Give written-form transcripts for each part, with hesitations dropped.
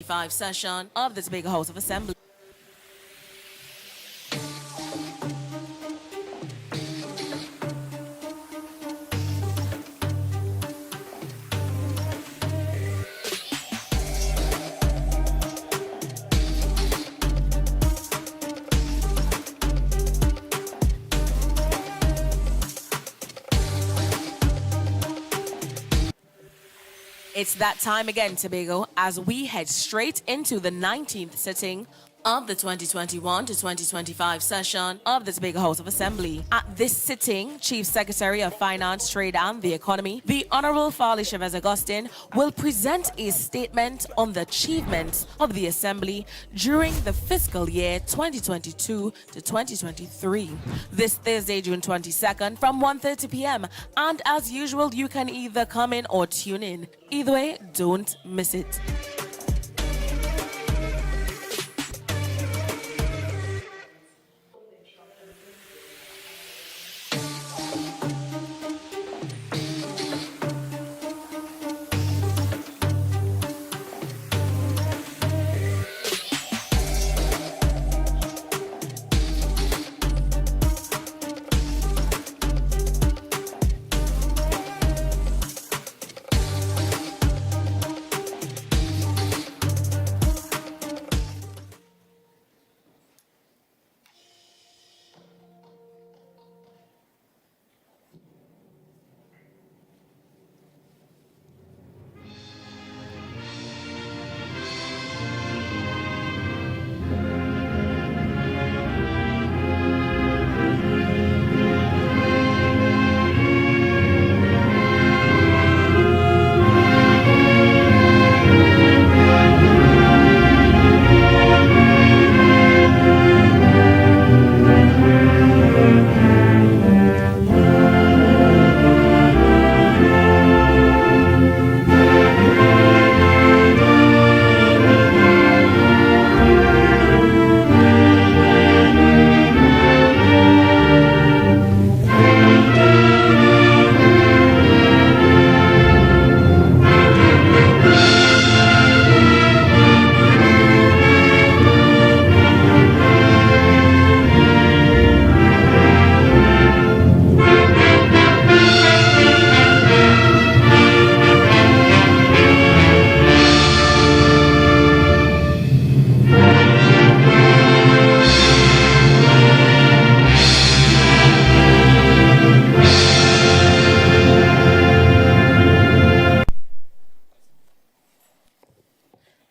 2025 session of the Tobago House of Assembly. It's that time again, Tobago, as we head straight into the 19th sitting of the 2021 to 2025 session of the Tobago House of Assembly. At this sitting, Chief Secretary of Finance, Trade and the Economy, the Honorable Farley Chavez Augustine, will present a statement on the achievements of the Assembly during the fiscal year 2022 to 2023. This Thursday, June 22nd from 1:30 p.m. And as usual, you can either come in or tune in. Either way, don't miss it.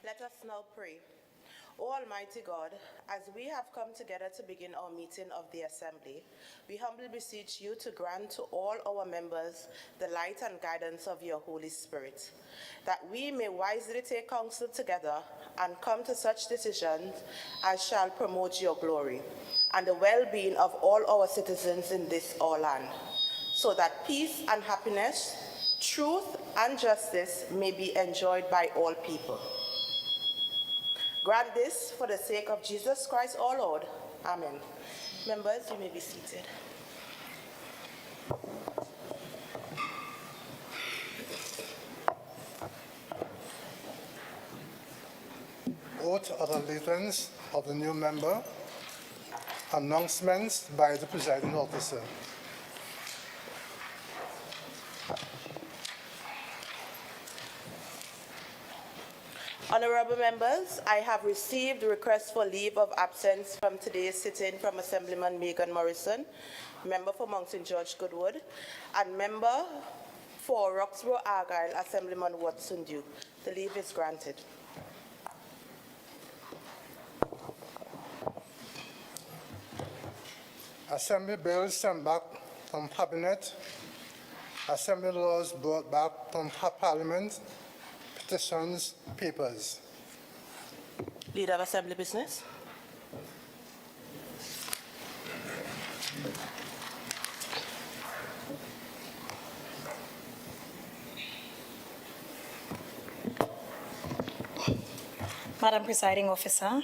Let us now pray. O Almighty God, as we have come together to begin our meeting of the Assembly, we humbly beseech you to grant to all our members the light and guidance of your Holy Spirit, that we may wisely take counsel together and come to such decisions as shall promote your glory and the well-being of all our citizens in this our land, so that peace and happiness, truth and justice may be enjoyed by all people. Grant this for the sake of Jesus Christ our Lord. Amen. Members, you may be seated. Oath of allegiance of the new member. Announcements by the presiding officer. Honorable members, I have received requests for leave of absence from today's sitting from Assemblyman Megan Morrison, member for Mountain George Goodwood, and member for Roxborough Argyle, Assemblyman Watson Duke. The leave is granted. Assembly bills sent back from Cabinet. Assembly laws brought back from Parliament. Petitions, papers. Leader of Assembly Business. Madam Presiding Officer,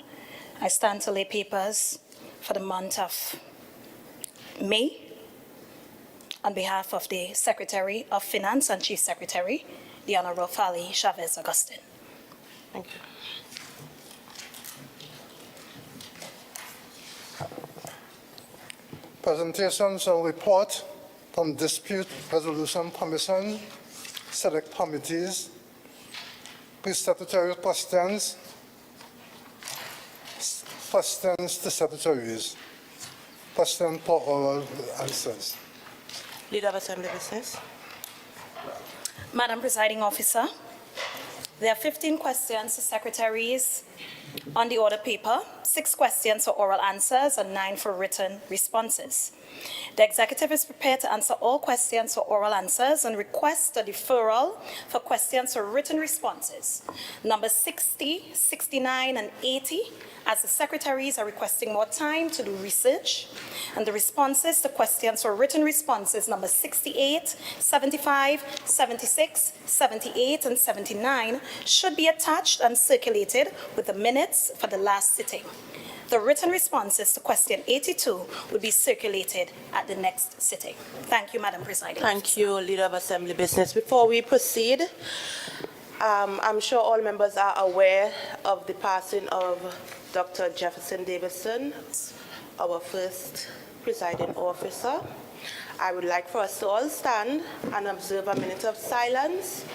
I stand to lay papers for the month of May on behalf of the Secretary of Finance and Chief Secretary, the Honorable Farley Chavez Augustine. Thank you. Presentation shall report from Dispute Resolution Commission, Select Committees, Pre-Statutory questions to secretaries, question for oral answers. Leader of Assembly Business. Madam Presiding Officer, there are 15 questions to secretaries on the order paper, 6 questions for oral answers, and 9 for written responses. The executive is prepared to answer all questions for oral answers and requests a deferral for questions for written responses. Number 60, 69, and 80, as the secretaries are requesting more time to do research. And the responses to questions for written responses, number 68, 75, 76, 78, and 79, should be attached and circulated with the minutes for the last sitting. The written responses to question 82 will be circulated at the next sitting. Thank you, Madam Presiding Thank Officer. you, Leader of Assembly Business. Before we proceed, I'm sure all members are aware of the passing of Dr. Jefferson Davidson, our first presiding officer. I would like for us to all stand and observe a minute of silence.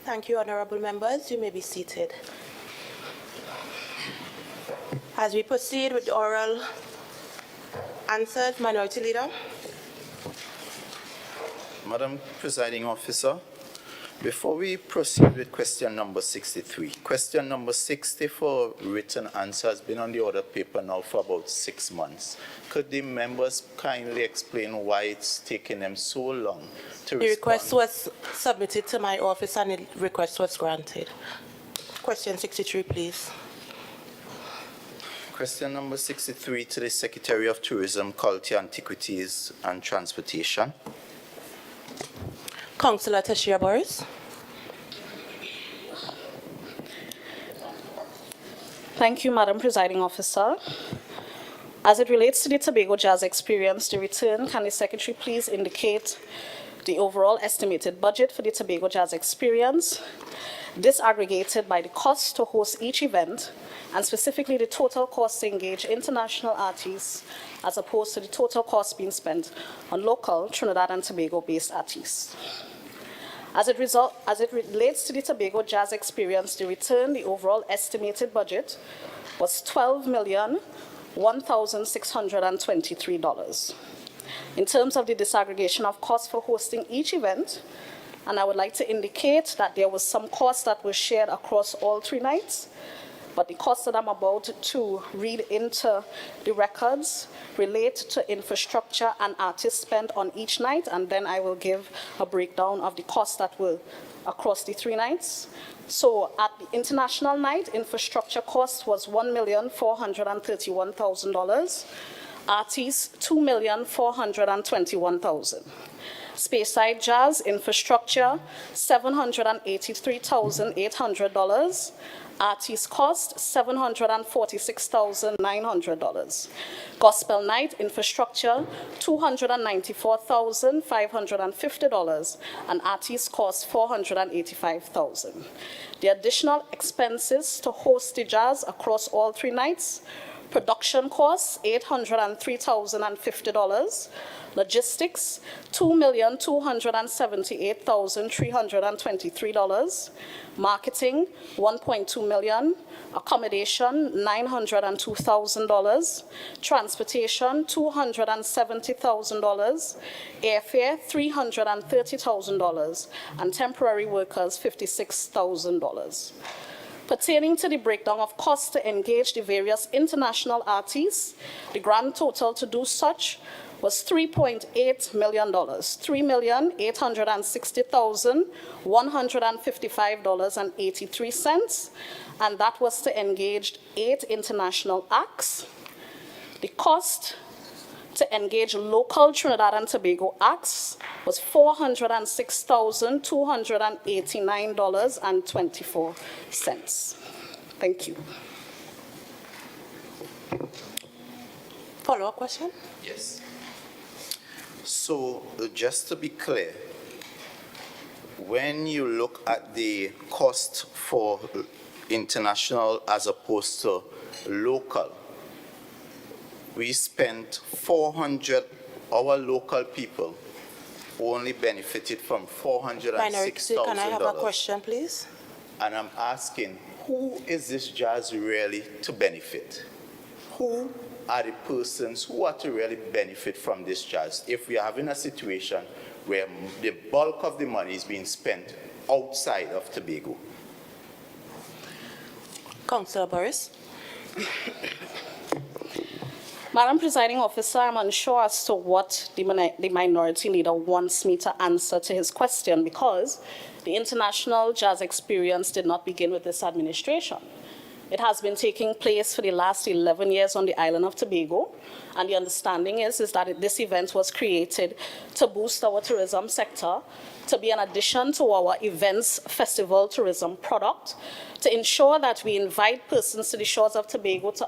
Thank you, honorable members. You may be seated. As we proceed with the oral answers, Minority Leader. Madam Presiding Officer, before we proceed with question number 63, question number 60 for written answer has been on the order paper now for about 6 months. Could the members kindly explain why it's taking them so long to The respond? request was submitted to my office and the request was granted. Question 63, please. Question number 63 to the Secretary of Tourism, Culture, Antiquities and Transportation. Councillor Tashia Boris. Thank you, Madam Presiding Officer. As it relates to the Tobago Jazz Experience, the return, can the Secretary please indicate the overall estimated budget for the Tobago Jazz Experience, disaggregated by the cost to host each event, and specifically the total cost to engage international artists as opposed to the total cost being spent on local Trinidad and Tobago-based artists. As it relates to the Tobago Jazz Experience, the return, the overall estimated budget was $12,001,623. In terms of the disaggregation of costs for hosting each event, and I would like to indicate that there was some costs that were shared across all 3 nights, but the costs that I'm about to read into the records relate to infrastructure and artist spend on each night, and then I will give a breakdown of the costs that were across the 3 nights. So at the international night, infrastructure cost was $1,431,000, artists $2,421,000. Speyside Jazz infrastructure $783,800. Artist cost $746,900. Gospel night infrastructure $294,550, and artist cost $485,000. The additional expenses to host the jazz across all 3 nights: production costs $803,050, Logistics, $2,278,323. Marketing, $1.2 million. Accommodation, $902,000. Transportation, $270,000. Airfare, $330,000. And temporary workers, $56,000. Pertaining to the breakdown of costs to engage the various international artists, the grand total to do such was $3.8 million, $3,860,155.83, and that was to engage 8 international acts. The cost to engage local Trinidad and Tobago acts was $406,289.24. Thank you. Follow-up question? Yes. So just to be clear, when you look at the cost for international as opposed to local, we spent 400, our local people only benefited from Minority, can I have a $406,000. question, please? And I'm asking, who is this jazz really to benefit? Who are the persons who are to really benefit from this jazz if we are having a situation where the bulk of the money is being spent outside of Tobago? Councillor Boris. Madam Presiding Officer, I'm unsure as to what the minority leader wants me to answer to his question, because the international jazz experience did not begin with this administration. It has been taking place for the last 11 years on the island of Tobago, and the understanding is that this event was created to boost our tourism sector, to be an addition to our events festival tourism product, to ensure that we invite persons to the shores of Tobago to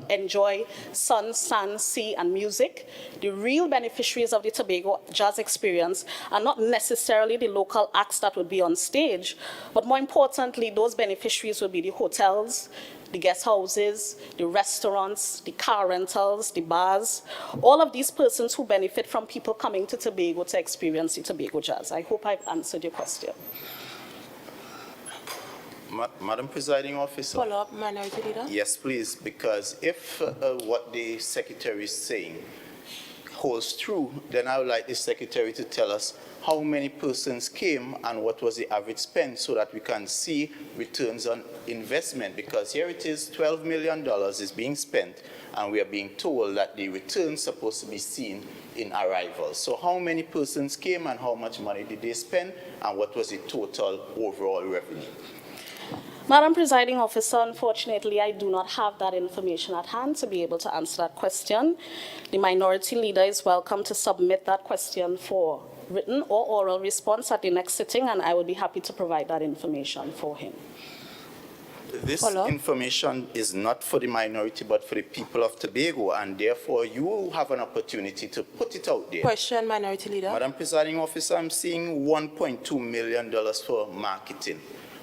enjoy sun, sand, sea, and music. The real beneficiaries of the Tobago jazz experience are not necessarily the local acts that would be on stage, but more importantly, those beneficiaries would be the hotels, the guest houses, the restaurants, the car rentals, the bars, all of these persons who benefit from people coming to Tobago to experience the Tobago jazz. I hope I've answered your question. Madam Presiding Officer. Follow-up, Minority Leader. Yes, please, because if what the Secretary is saying holds true, then I would like the Secretary to tell us how many persons came and what was the average spend so that we can see returns on investment, because here it is, $12 million is being spent and we are being told that the return is supposed to be seen in arrivals. So how many persons came and how much money did they spend and what was the total overall revenue? Madam Presiding Officer, unfortunately, I do not have that information at hand to be able to answer that question. The minority leader is welcome to submit that question for written or oral response at the next sitting, and I would be happy to provide that information for him. This information is not for the minority, but for the people of Tobago, and therefore you will have an opportunity to put it out there. Question, Minority Leader. Madam Presiding Officer, I'm seeing $1.2 million for marketing,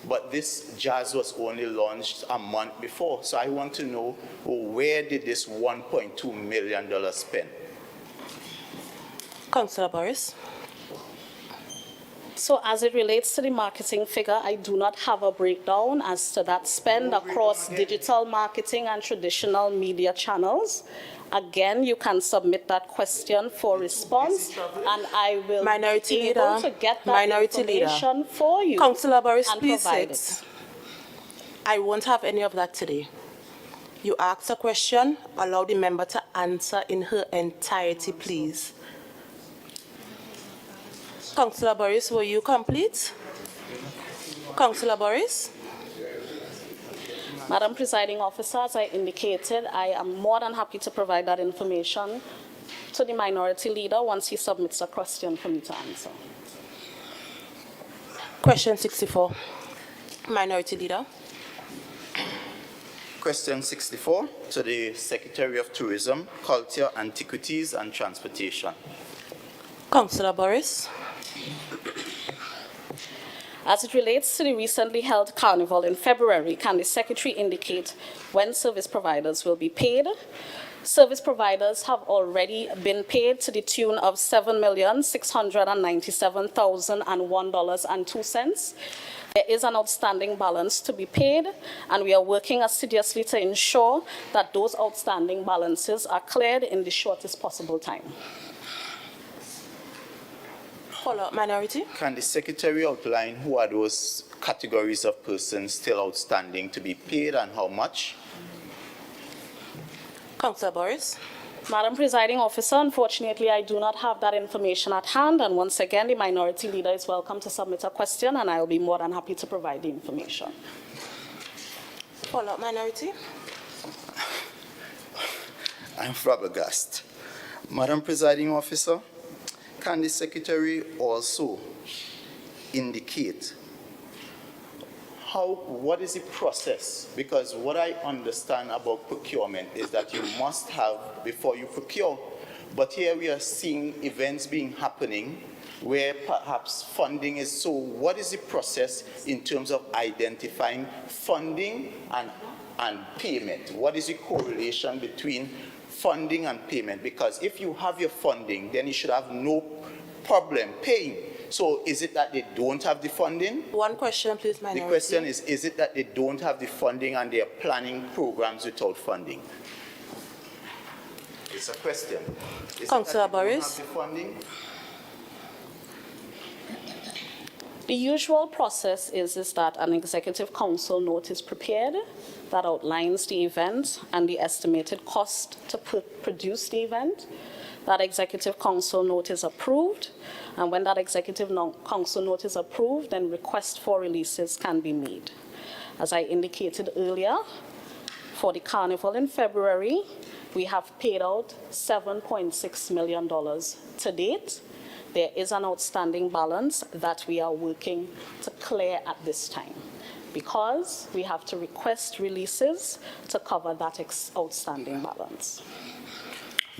but this jazz was only launched a month before, so I want to know where did this $1.2 million spend? Councillor Boris. So as it relates to the marketing figure, I do not have a breakdown as to that spend across digital marketing and traditional media channels. Again, you can submit that question for response, and I will Minority be Leader. able to get that Minority information Leader. for you. Councillor Boris, and please provide sit. it. I won't have any of that today. You ask a question, allow the member to answer in her entirety, please. Councillor Boris, were you complete? Councillor Boris? Madam Presiding Officer, as I indicated, I am more than happy to provide that information to the minority leader once he submits a question for me to answer. Question 64. Minority Leader. Question 64 to the Secretary of Tourism, Culture, Antiquities and Transportation. Councillor Boris. As it relates to the recently held carnival in February, can the Secretary indicate when service providers will be paid? Service providers have already been paid to the tune of $7,697,001.02. There is an outstanding balance to be paid, and we are working assiduously to ensure that those outstanding balances are cleared in the shortest possible time. Follow-up minority. Can the Secretary outline who are those categories of persons still outstanding to be paid and how much? Councillor Boris. Madam Presiding Officer, unfortunately, I do not have that information at hand, and once again, the minority leader is welcome to submit a question, and I will be more than happy to provide the information. Follow-up minority. I'm flabbergasted. Madam Presiding Officer, can the Secretary also indicate what is the process? Because what I understand about procurement is that you must have before you procure. But here we are seeing events happening where perhaps funding is. So what is the process in terms of identifying funding and payment? What is the correlation between funding and payment? Because if you have your funding, then you should have no problem paying. So is it that they don't have the funding? One question, please, minority. The question is it that they don't have the funding and they are planning programs without funding? It's a question. Councillor Boris. Have the funding? The usual process is that an executive council note is prepared that outlines the event and the estimated cost to produce the event. That executive council note is approved, and when that executive council note is approved, then requests for releases can be made. As I indicated earlier, for the carnival in February, we have paid out $7.6 million to date. There is an outstanding balance that we are working to clear at this time, because we have to request releases to cover that outstanding balance.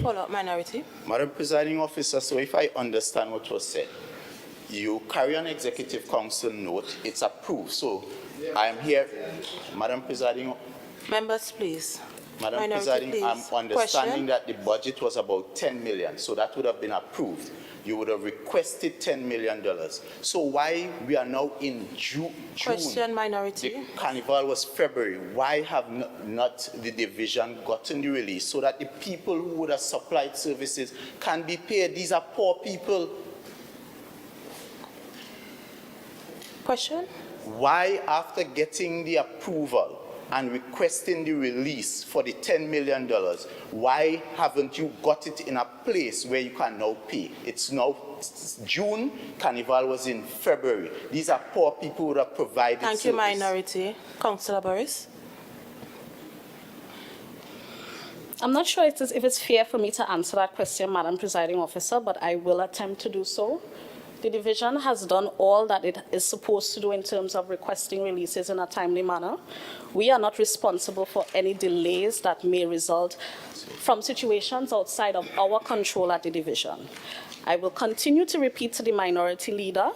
Follow-up minority. Madam Presiding Officer, so if I understand what was said, you carry an executive council note, it's approved. So I am here, Madam Presiding. Members, please. Madam Minority, Presiding, please. I'm understanding Question? that the budget was about 10 million, so that would have been approved. You would have requested $10 million. So why we are now in June? Question, minority. The carnival was February. Why have not the division gotten the release so that the people who would have supplied services can be paid? These are poor people. Question? Why, after getting the approval and requesting the release for the $10 million, why haven't you got it in a place where you can now pay? It's now June, Carnival was in February. These are poor people who have provided Thank service. you, minority. Councillor Boris. I'm not sure if it's fair for me to answer that question, Madam Presiding Officer, but I will attempt to do so. The division has done all that it is supposed to do in terms of requesting releases in a timely manner. We are not responsible for any delays that may result from situations outside of our control at the division. I will continue to repeat to the minority leader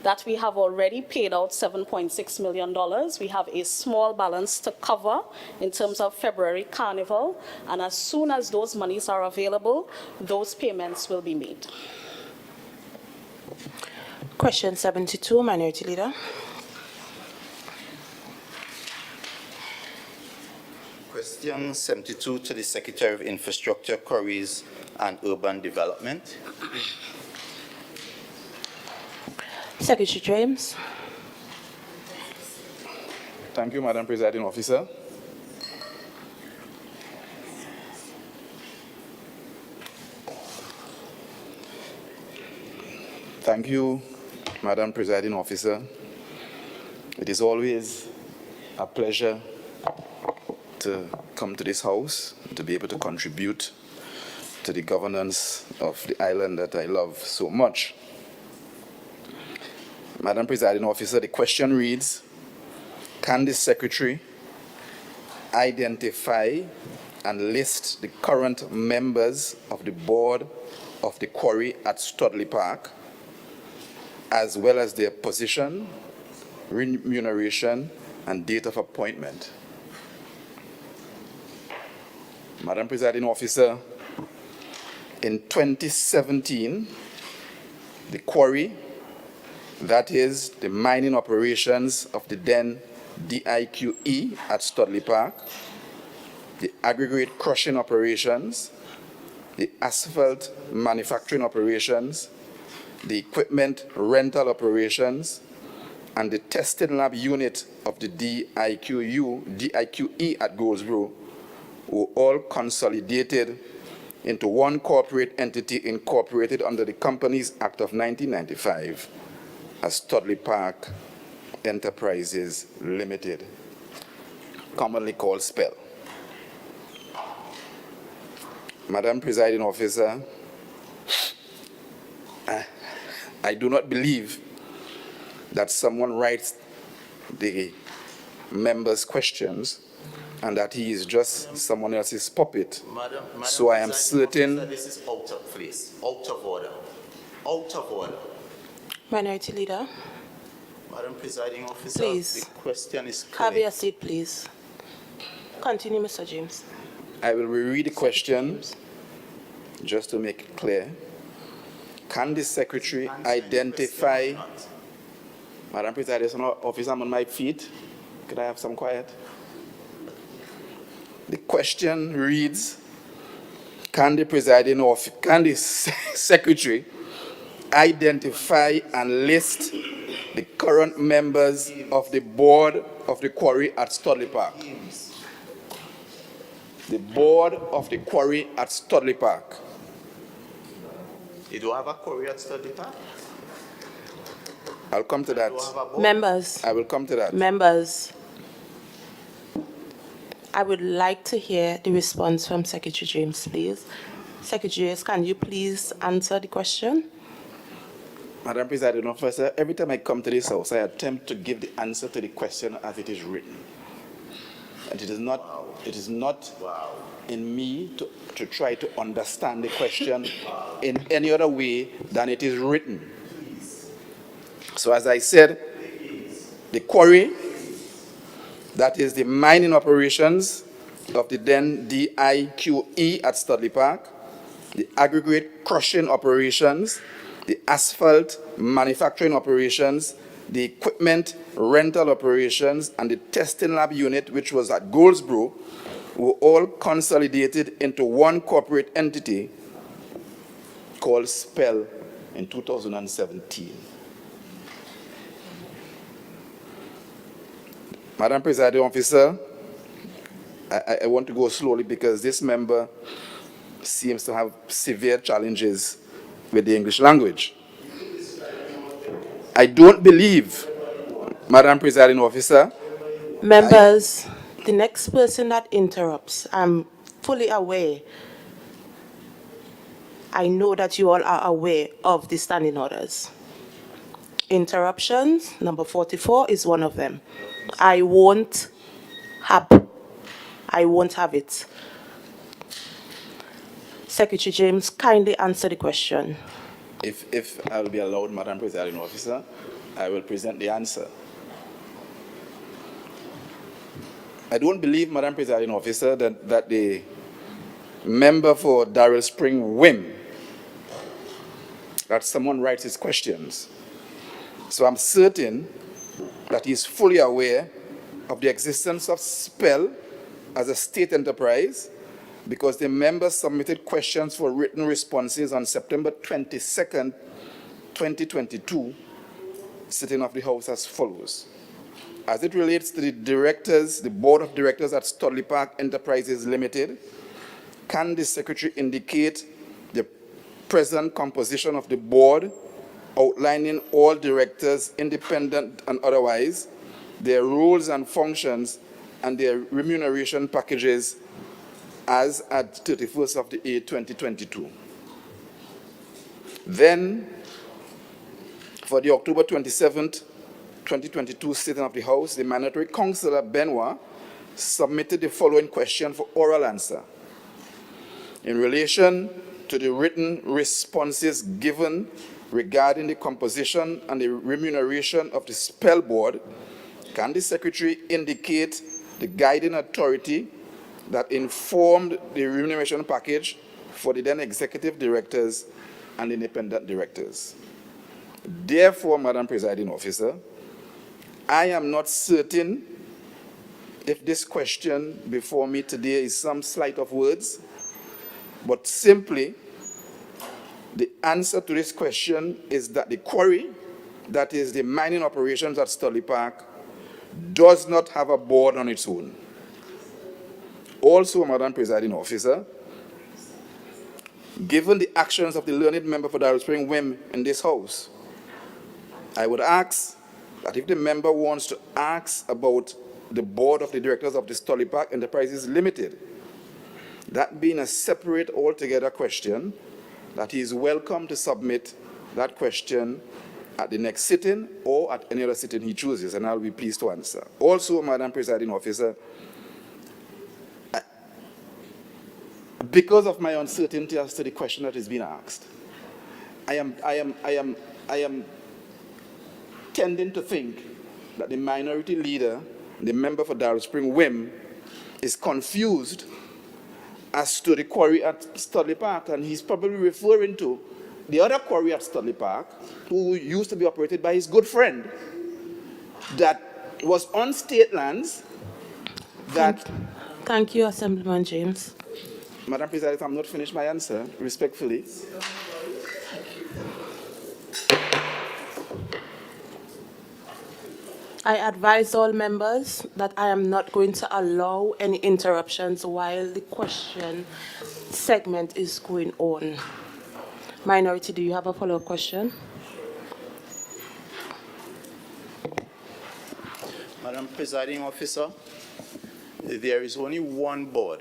that we have already paid out $7.6 million. We have a small balance to cover in terms of February Carnival, and as soon as those monies are available, those payments will be made. Question 72, minority leader. Question 72 to the Secretary of Infrastructure, Quarries and Urban Development. Secretary James. Thank you, Madam Presiding Officer. Thank you, Madam Presiding Officer. It is always a pleasure to come to this House, to be able to contribute to the governance of the island that I love so much. Madam Presiding Officer, the question reads, can the Secretary identify and list the current members of the board of the quarry at Studley Park, as well as their position, remuneration, and date of appointment? Madam Presiding Officer, in 2017, the quarry, that is the mining operations of the then DIQE at Studley Park, the aggregate crushing operations, the asphalt manufacturing operations, the equipment rental operations, and the testing lab unit of the DIQE at Goldsboro were all consolidated into one corporate entity incorporated under the Companies Act of 1995 as Studley Park Enterprises Limited, commonly called SPEL. Madam Presiding Officer, I do not believe that someone writes the members' questions and that he is just someone else's puppet. Madam So I am Presiding certain. Officer, this is out of place, out of order, out of order. Minority Leader, Madam Presiding Officer, Please. the question is have clear. your seat, please. Continue, Mr. James. I will reread the question just to make it clear. Can the Secretary identify? Madam Presiding Officer, I'm on my feet. Could I have some quiet? The question reads, can the Secretary identify and list the current members of the board of the quarry at Studley Park? The board of the quarry at Studley Park. You don't have a quarry at Studley Park? I'll come to that. You don't have a board? Members, I will come to that. members, I would like to hear the response from Secretary James, please. Secretary James, can you please answer the question? Madam Presiding Officer, every time I come to this house, I attempt to give the answer to the question as it is written. And it is not in me to try to understand the question in any other way than it is written. So as I said, the quarry, that is the mining operations of the then DIQE at Studley Park, the aggregate crushing operations, the asphalt manufacturing operations, the equipment rental operations, and the testing lab unit, which was at Goldsboro, were all consolidated into one corporate entity called SPEL in 2017. Madam Presiding Officer, I want to go slowly because this member seems to have severe challenges with the English language. I don't believe, Madam Presiding Officer. Members, the next person that interrupts, I'm fully aware. I know that you all are aware of the standing orders. Interruptions, number 44 is one of them. I won't have it. Secretary James, kindly answer the question. If I'll be allowed, Madam Presiding Officer, I will present the answer. I don't believe, Madam Presiding Officer, that the member for Darrell Spring whim that someone writes his questions. So I'm certain that he is fully aware of the existence of SPEL as a state enterprise because the member submitted questions for written responses on September 22nd, 2022, sitting of the House as follows. As it relates to the directors, the board of directors at Studley Park Enterprises Limited, can the Secretary indicate the present composition of the board, outlining all directors, independent and otherwise, their roles and functions, and their remuneration packages as at 31st of the 8th, 2022. Then, for the October 27th, 2022 sitting of the House, the Mandatory Councillor Benoit submitted the following question for oral answer. In relation to the written responses given regarding the composition and the remuneration of the SPEL board, can the Secretary indicate the guiding authority that informed the remuneration package for the then executive directors and independent directors. Therefore, Madam Presiding Officer, I am not certain if this question before me today is some sleight of words, but simply the answer to this question is that the quarry, that is the mining operations at Studley Park, does not have a board on its own. Also, Madam Presiding Officer, given the actions of the learned member for Darrell Spring Whim in this House, I would ask that if the member wants to ask about the board of the directors of the Studley Park Enterprises Limited, that being a separate altogether question, that he is welcome to submit that question at the next sitting or at any other sitting he chooses, and I'll be pleased to answer. Also, Madam Presiding Officer, because of my uncertainty as to the question that is being asked, I am tending to think that the minority leader, the member for Darrell Spring Whim, is confused as to the quarry at Studley Park, and he's probably referring to the other quarry at Studley Park, who used to be operated by his good friend, that was on state lands, that... Thank you, Assemblyman James. Madam President, I'm not finished my answer, respectfully. I advise all members that I am not going to allow any interruptions while the question segment is going on. Minority, do you have a follow-up question? Madam Presiding Officer, there is only one board,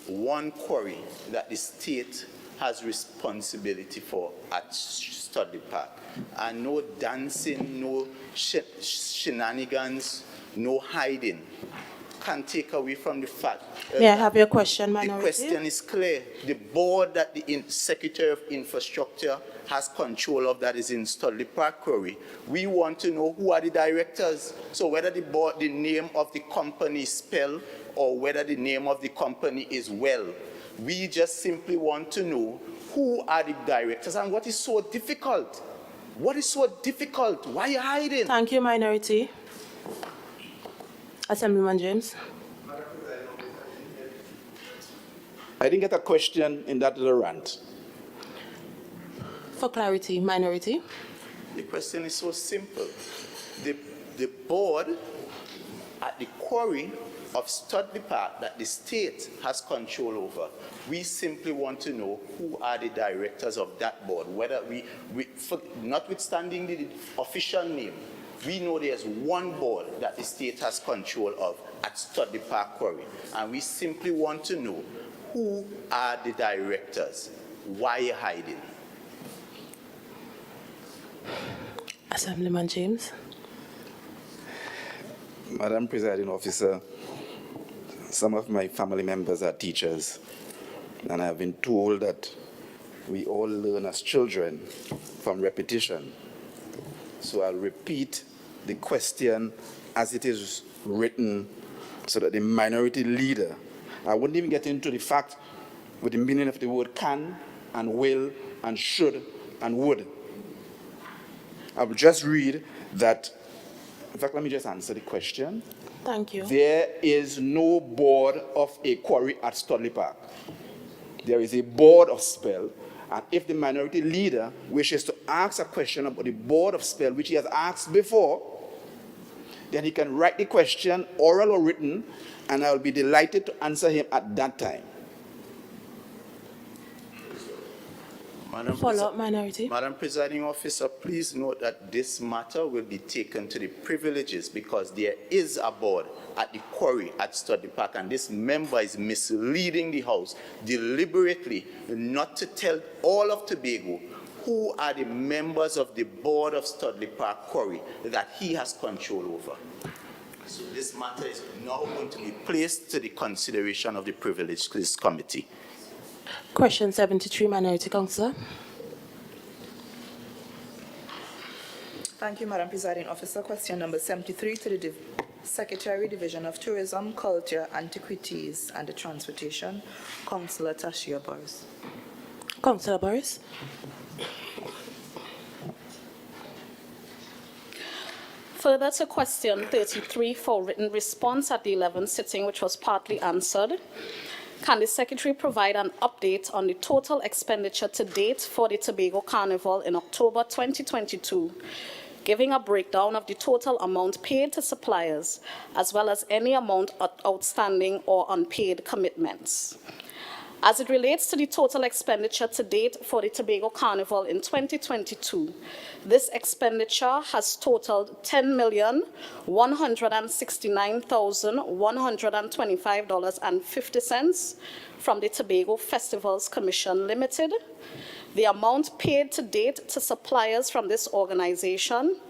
one quarry that the state has responsibility for at Studley Park. And no dancing, no shenanigans, no hiding can take away from the fact. May I have your question, Minority? The question is clear. The board that the Secretary of Infrastructure has control of, that is in Studley Park Quarry, we want to know who are the directors. So whether the board, the name of the company is spelled, or whether the name of the company is well. We just simply want to know who are the directors and what is so difficult. What is so difficult? Why are you hiding? Thank you, Minority. Assemblyman James. I didn't get a question in that little rant. For clarity, Minority. The question is so simple. The board at the quarry of Studley Park that the state has control over, we simply want to know who are the directors of that board, whether notwithstanding the official name, we know there's one board that the state has control of at Studley Park Quarry, and we simply want to know who are the directors. Why are you hiding? Assemblyman James. Madam Presiding Officer, some of my family members are teachers, and I've been told that we all learn as children from repetition. So I'll repeat the question as it is written so that the minority leader, I wouldn't even get into the fact with the meaning of the word can and will and should and would. I will just read that. In fact, let me just answer the question. Thank you. There is no board of a quarry at Studley Park. There is a board of spell, and if the minority leader wishes to ask a question about the board of spell, which he has asked before, then he can write the question, oral or written, and I will be delighted to answer him at that time. Follow-up, Minority. Madam Presiding Officer, please note that this matter will be taken to the privileges because there is a board at the quarry at Studley Park, and this member is misleading the House deliberately not to tell all of Tobago who are the members of the board of Studley Park Quarry that he has control over. So this matter is now going to be placed to the consideration of the privileged committee. Question 73, Minority Councillor. Thank you, Madam Presiding Officer. Question number 73 to the Secretary, Division of Tourism, Culture, Antiquities and the Transportation, Councillor Tashia Boris. Councillor Boris. Further to question 33 for written response at the 11th sitting, which was partly answered, can the Secretary provide an update on the total expenditure to date for the Tobago Carnival in October 2022, giving a breakdown of the total amount paid to suppliers, as well as any amount outstanding or unpaid commitments? As it relates to the total expenditure to date for the Tobago Carnival in 2022, this expenditure has totaled $10,169,125.50 from the Tobago Festivals Commission Limited. The amount paid to date to suppliers from this organization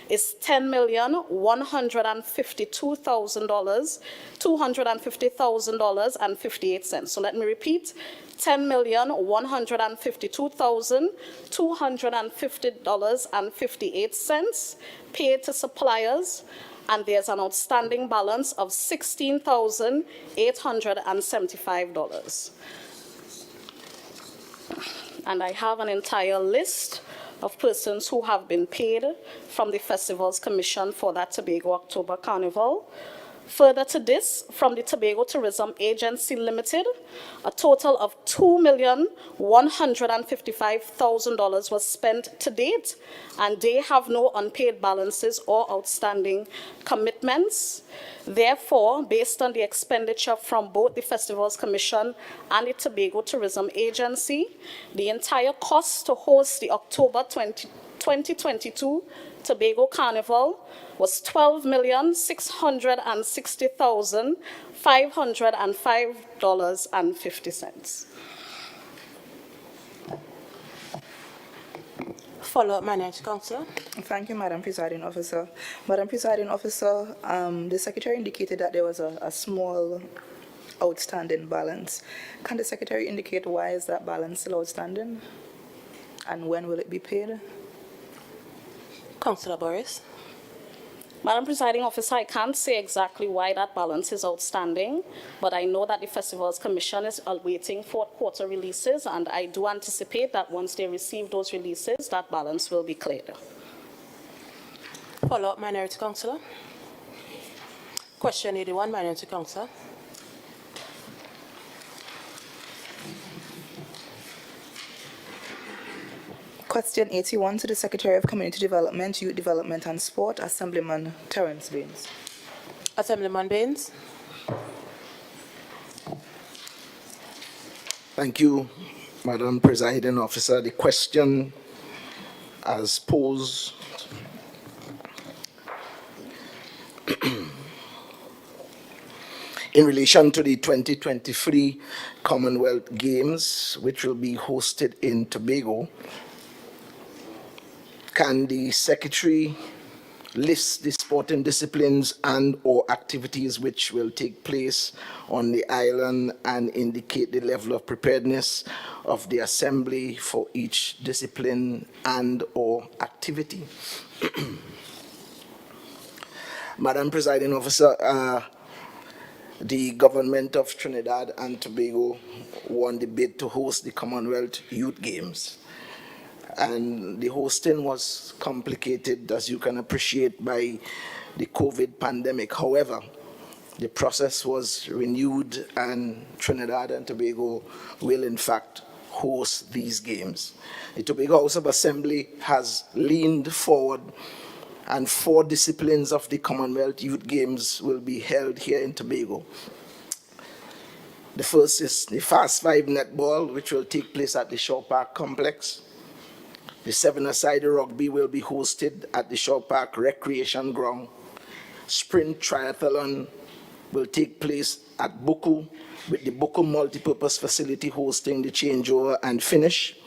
is $10,152,000, $250,000.58. So let me repeat, $10,152,250.58 paid to suppliers, and there's an outstanding balance of $16,875. And I have an entire list of persons who have been paid from the Festivals Commission for that Tobago October Carnival. Further to this, from the Tobago Tourism Agency Limited, a total of $2,155,000 was spent to date, and they have no unpaid balances or outstanding commitments. Therefore, based on the expenditure from both the Festivals Commission and the Tobago Tourism Agency, the entire cost to host the October 2022 Tobago Carnival was $12,660,505.50. Follow-up, Minority Councillor. Thank you, Madam Presiding Officer. Madam Presiding Officer, the Secretary indicated that there was a small outstanding balance. Can the Secretary indicate why is that balance still outstanding? And when will it be paid? Councillor Boris. Madam Presiding Officer, I can't say exactly why that balance is outstanding, but I know that the Festivals Commission is awaiting fourth quarter releases, and I do anticipate that once they receive those releases, that balance will be cleared. Follow-up, Minority Councillor. Question 81, Minority Councillor. Question 81 to the Secretary of Community Development, Youth Development and Sport, Assemblyman Terence Baines. Assemblyman Baines. Thank you, Madam Presiding Officer. The question as posed in relation to the 2023 Commonwealth Games, which will be hosted in Tobago, can the Secretary list the sporting disciplines and or activities which will take place on the island and indicate the level of preparedness of the Assembly for each discipline and or activity? Madam Presiding Officer, the government of Trinidad and Tobago won the bid to host the Commonwealth Youth Games. And the hosting was complicated, as you can appreciate, by the COVID pandemic. However, the process was renewed, and Trinidad and Tobago will, in fact, host these games. The Tobago House of Assembly has leaned forward, and 4 disciplines of the Commonwealth Youth Games will be held here in Tobago. The first is the Fast 5 netball, which will take place at the Shaw Park Complex. The 7-a-side rugby will be hosted at the Shaw Park Recreation Ground. Sprint triathlon will take place at Buku, with the Buku Multipurpose Facility hosting the changeover and finish.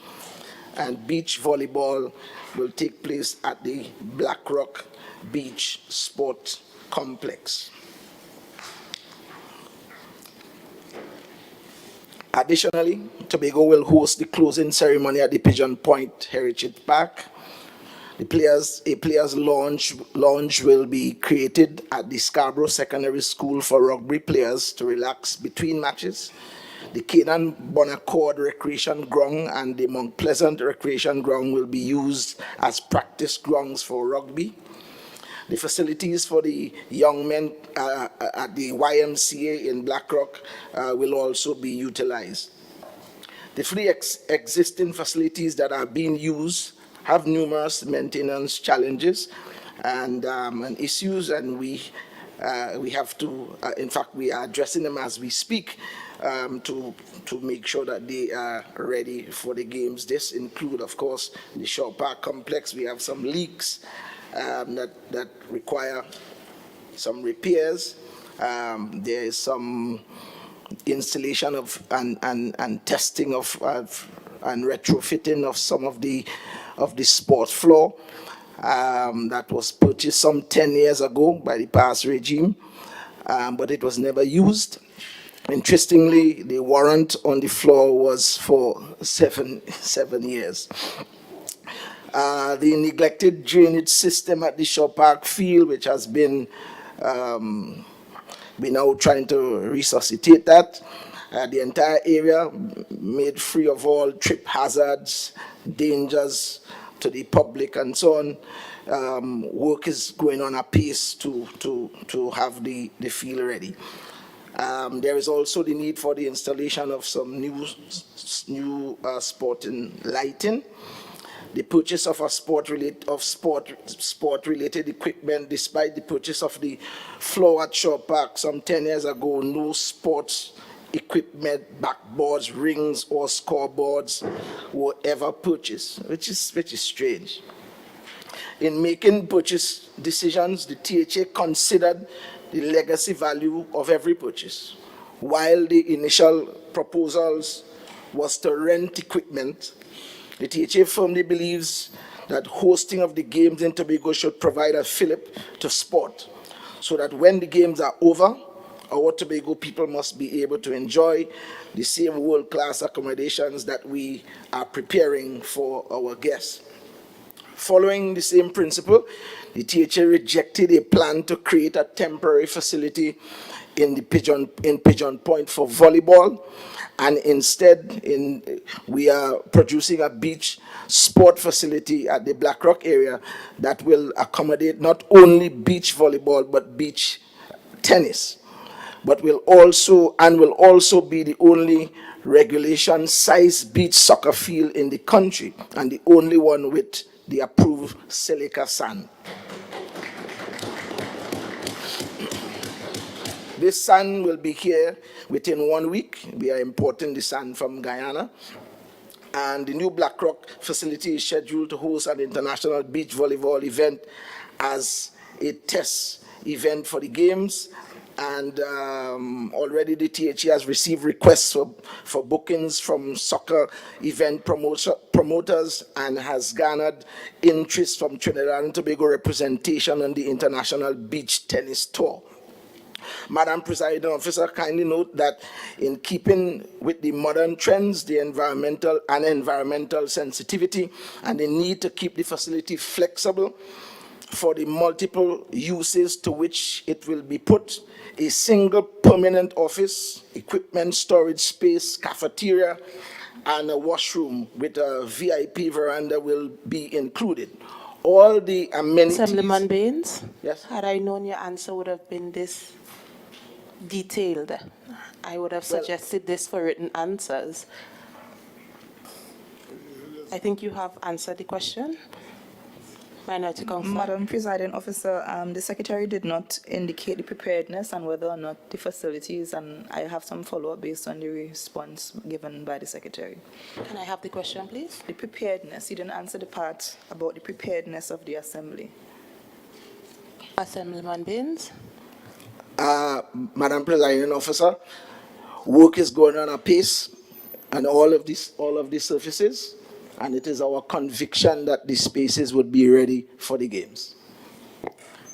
And beach volleyball will take place at the Black Rock Beach Sport Complex. Additionally, Tobago will host the closing ceremony at the Pigeon Point Heritage Park. A players' lounge will be created at the Scarborough Secondary School for rugby players to relax between matches. The Canaan Bonaccord Recreation Ground and the Mount Pleasant Recreation Ground will be used as practice grounds for rugby. The facilities for the young men at the YMCA in Blackrock will also be utilized. The three existing facilities that are being used have numerous maintenance challenges and issues, and we have to, in fact, we are addressing them as we speak to make sure that they are ready for the games. This include, of course, the Shaw Park complex. We have some leaks that require some repairs. There is some installation of and testing of and retrofitting of some of the sports floor that was purchased some 10 years ago by the past regime, but it was never used. Interestingly, the warrant on the floor was for seven years. The neglected drainage system at the Shaw Park field, which has been we're now trying to resuscitate that. The entire area made free of all trip hazards, dangers to the public, and so on. Work is going on apace to have the field ready. There is also the need for the installation of some new sporting lighting. The purchase of sport-related equipment, despite the purchase of the floor at Shaw Park some 10 years ago, no sports equipment, backboards, rings, or scoreboards were ever purchased, which is strange. In making purchase decisions, the THA considered the legacy value of every purchase. While the initial proposals was to rent equipment, the THA firmly believes that hosting of the games in Tobago should provide a fillip to sport, so that when the games are over, our Tobago people must be able to enjoy the same world-class accommodations that we are preparing for our guests. Following the same principle, the THA rejected a plan to create a temporary facility in Pigeon Point for volleyball, and instead we are producing a beach sport facility at the Blackrock area that will accommodate not only beach volleyball but beach tennis, but will also be the only regulation size beach soccer field in the country and the only one with the approved silica sand. This sand will be here within 1 week. We are importing the sand from Guyana. And the new Blackrock facility is scheduled to host an international beach volleyball event as a test event for the games. And already the THA has received requests for bookings from soccer event promoters and has garnered interest from Trinidad and Tobago representation on the International Beach Tennis Tour. Madam Presiding Officer, kindly note that in keeping with the modern trends, the environmental sensitivity, and the need to keep the facility flexible for the multiple uses to which it will be put, a single permanent office, equipment storage space, cafeteria, and a washroom with a VIP veranda will be included. All the amenities... Assemblyman Baines? Yes? Had I known your answer would have been this detailed, I would have suggested this for written answers. I think you have answered the question. Minority Council. Madam Presiding Officer, the Secretary did not indicate the preparedness and whether or not the facilities, and I have some follow-up based on the response given by the Secretary. Can I have the question, please? The preparedness, he didn't answer the part about the preparedness of the Assembly. Assemblyman Baines. Madam Presiding Officer, work is going on apace on all of these surfaces, and it is our conviction that the spaces would be ready for the games.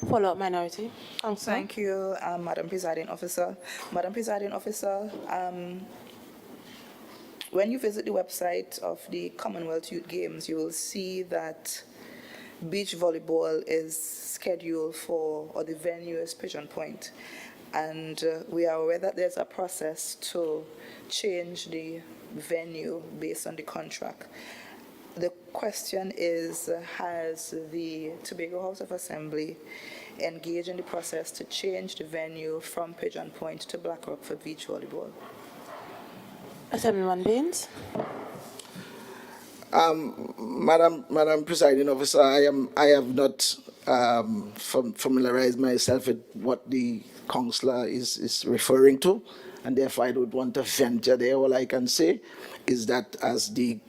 Follow-up Minority Council. Thank you, Madam Presiding Officer. Madam Presiding Officer, when you visit the website of the Commonwealth Youth Games, you will see that beach volleyball is scheduled for, or the venue is Pigeon Point. And we are aware that there's a process to change the venue based on the contract. The question is, has the Tobago House of Assembly engaged in the process to change the venue from Pigeon Point to Blackrock for beach volleyball? Assemblyman Baines. Madam Presiding Officer, I have not familiarized myself with what the councillor is referring to, and therefore I don't want to venture there. All I can say is that as the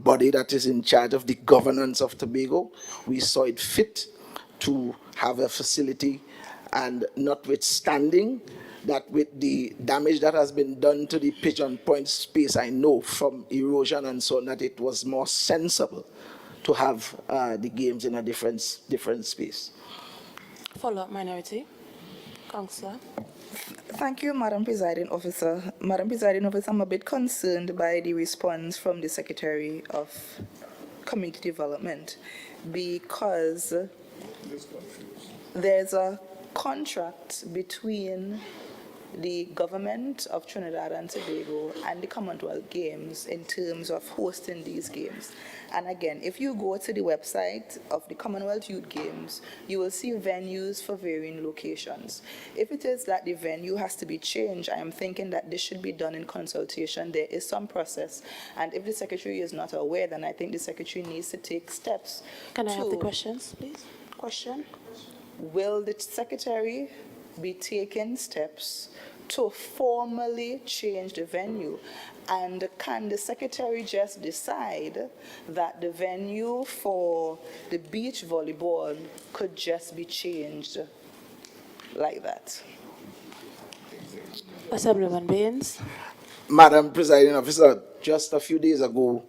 body that is in charge of the governance of Tobago, we saw it fit to have a facility, and notwithstanding that with the damage that has been done to the Pigeon Point space, I know from erosion and so on that it was more sensible to have the games in a different space. Follow-up minority. Councillor. Thank you, Madam Presiding Officer. Madam Presiding Officer, I'm a bit concerned by the response from the Secretary of Community Development because there's a contract between the government of Trinidad and Tobago and the Commonwealth Games in terms of hosting these games. And again, if you go to the website of the Commonwealth Youth Games, you will see venues for varying locations. If it is that the venue has to be changed, I am thinking that this should be done in consultation. There is some process. And if the Secretary is not aware, then I think the Secretary needs to take steps. Can I have the questions, please? Question. Will the Secretary be taking steps to formally change the venue? And can the Secretary just decide that the venue for the beach volleyball could just be changed like that? Assemblyman Baines. Madam Presiding Officer, just a few days ago,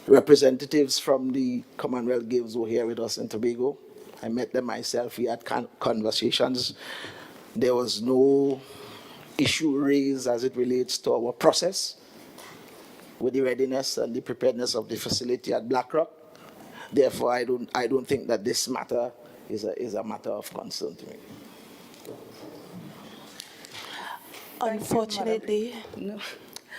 representatives from the Commonwealth Games were here with us in Tobago. I met them myself. We had conversations. There was no issue raised as it relates to our process with the readiness and the preparedness of the facility at Blackrock. Therefore, I don't think that this matter is a matter of concern to me. Unfortunately,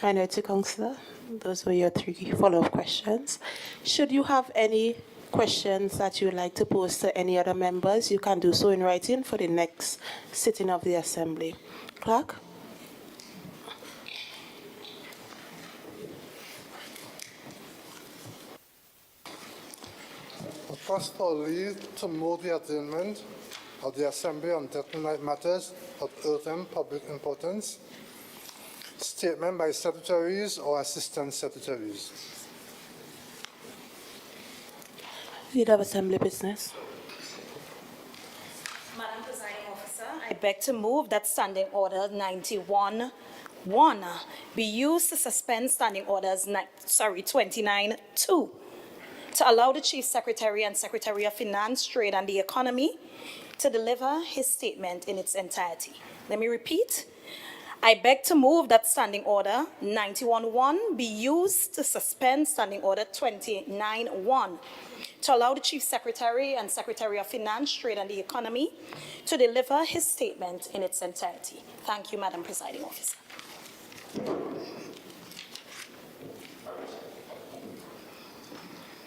Minority Councillor, those were your 3 follow-up questions. Should you have any questions that you would like to pose to any other members, you can do so in writing for the next sitting of the Assembly. Clerk? Request for leave to move the adjournment of the Assembly on determinate matters of urgent public importance. Statement by secretaries or assistant secretaries. Leader of Assembly business. Madam Presiding Officer, I beg to move that Standing Order 91-1 be used to suspend Standing Orders 29-2 to allow the Chief Secretary and Secretary of Finance, Trade and the Economy to deliver his statement in its entirety. Let me repeat. I beg to move that Standing Order 91-1 be used to suspend Standing Order 29-1 to allow the Chief Secretary and Secretary of Finance, Trade and the Economy to deliver his statement in its entirety. Thank you, Madam Presiding Officer.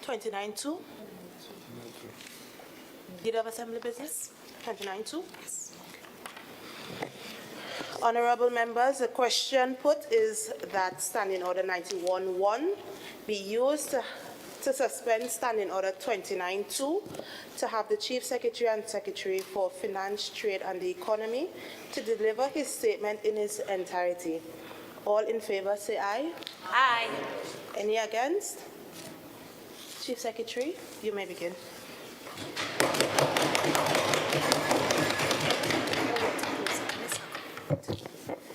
29-2. Leader of Assembly business. 29-2. Honorable members, the question put is that Standing Order 91-1 be used to suspend Standing Order 29-2 to have the Chief Secretary and Secretary for Finance, Trade and the Economy to deliver his statement in its entirety. All in favor say aye. Aye. Any against? Chief Secretary, you may begin.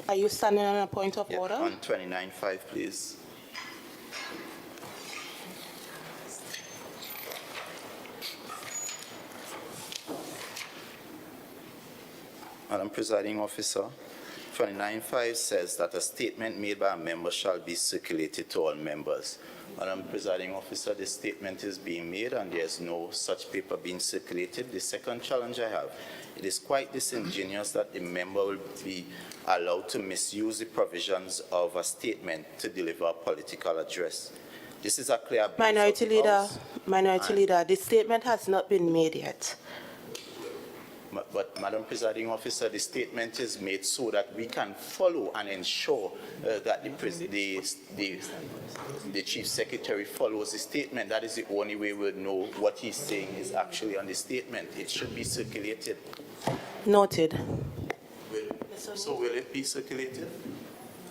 Are you standing on a point of order? On 29.5, please. Madam Presiding Officer, 29.5 says that a statement made by a member shall be circulated to all members. Madam Presiding Officer, this statement is being made and there's no such paper being circulated. The second challenge I have, it is quite disingenuous that the member will be allowed to misuse the provisions of a statement to deliver a political address. This is a clear abuse Minority of the Leader, House. Minority And- Leader, the statement has not been made yet. But, Madam Presiding Officer, the statement is made so that we can follow and ensure that the Chief Secretary follows the statement. That is the only way we'll know what he's saying is actually on the statement. It should be circulated. Noted. So will it be circulated?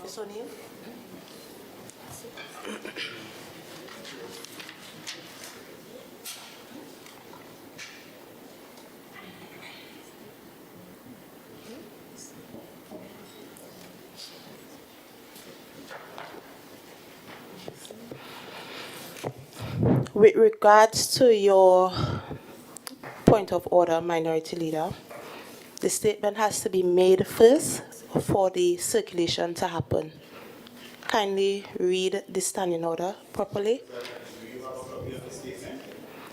Ms. O'Neill? With regards to your point of order, Minority Leader, the statement has to be made first for the circulation to happen. Kindly read the standing order properly.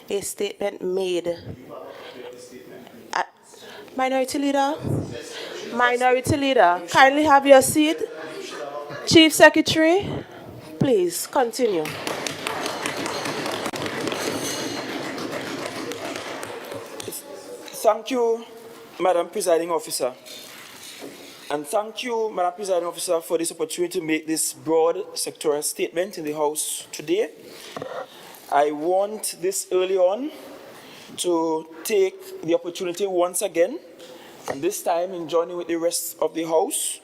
A statement made. Minority Leader, Minority Leader, kindly have your seat. Chief Secretary, please continue. Thank you, Madam Presiding Officer. And thank you, Madam Presiding Officer, for this opportunity to make this broad sectoral statement in the House today. I want this early on to take the opportunity once again, and this time in joining with the rest of the House,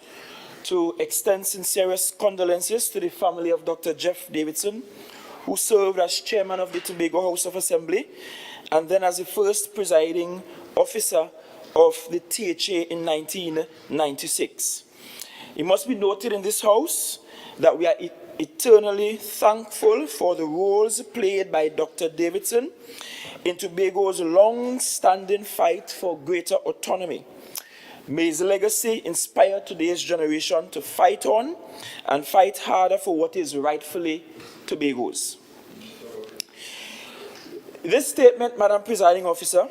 to extend sincerest condolences to the family of Dr. Jeff Davidson, who served as chairman of the Tobago House of Assembly, and then as the first presiding officer of the THA in 1996. It must be noted in this House that we are eternally thankful for the roles played by Dr. Davidson in Tobago's long-standing fight for greater autonomy. May his legacy inspire today's generation to fight on and fight harder for what is rightfully Tobago's. This statement, Madam Presiding Officer,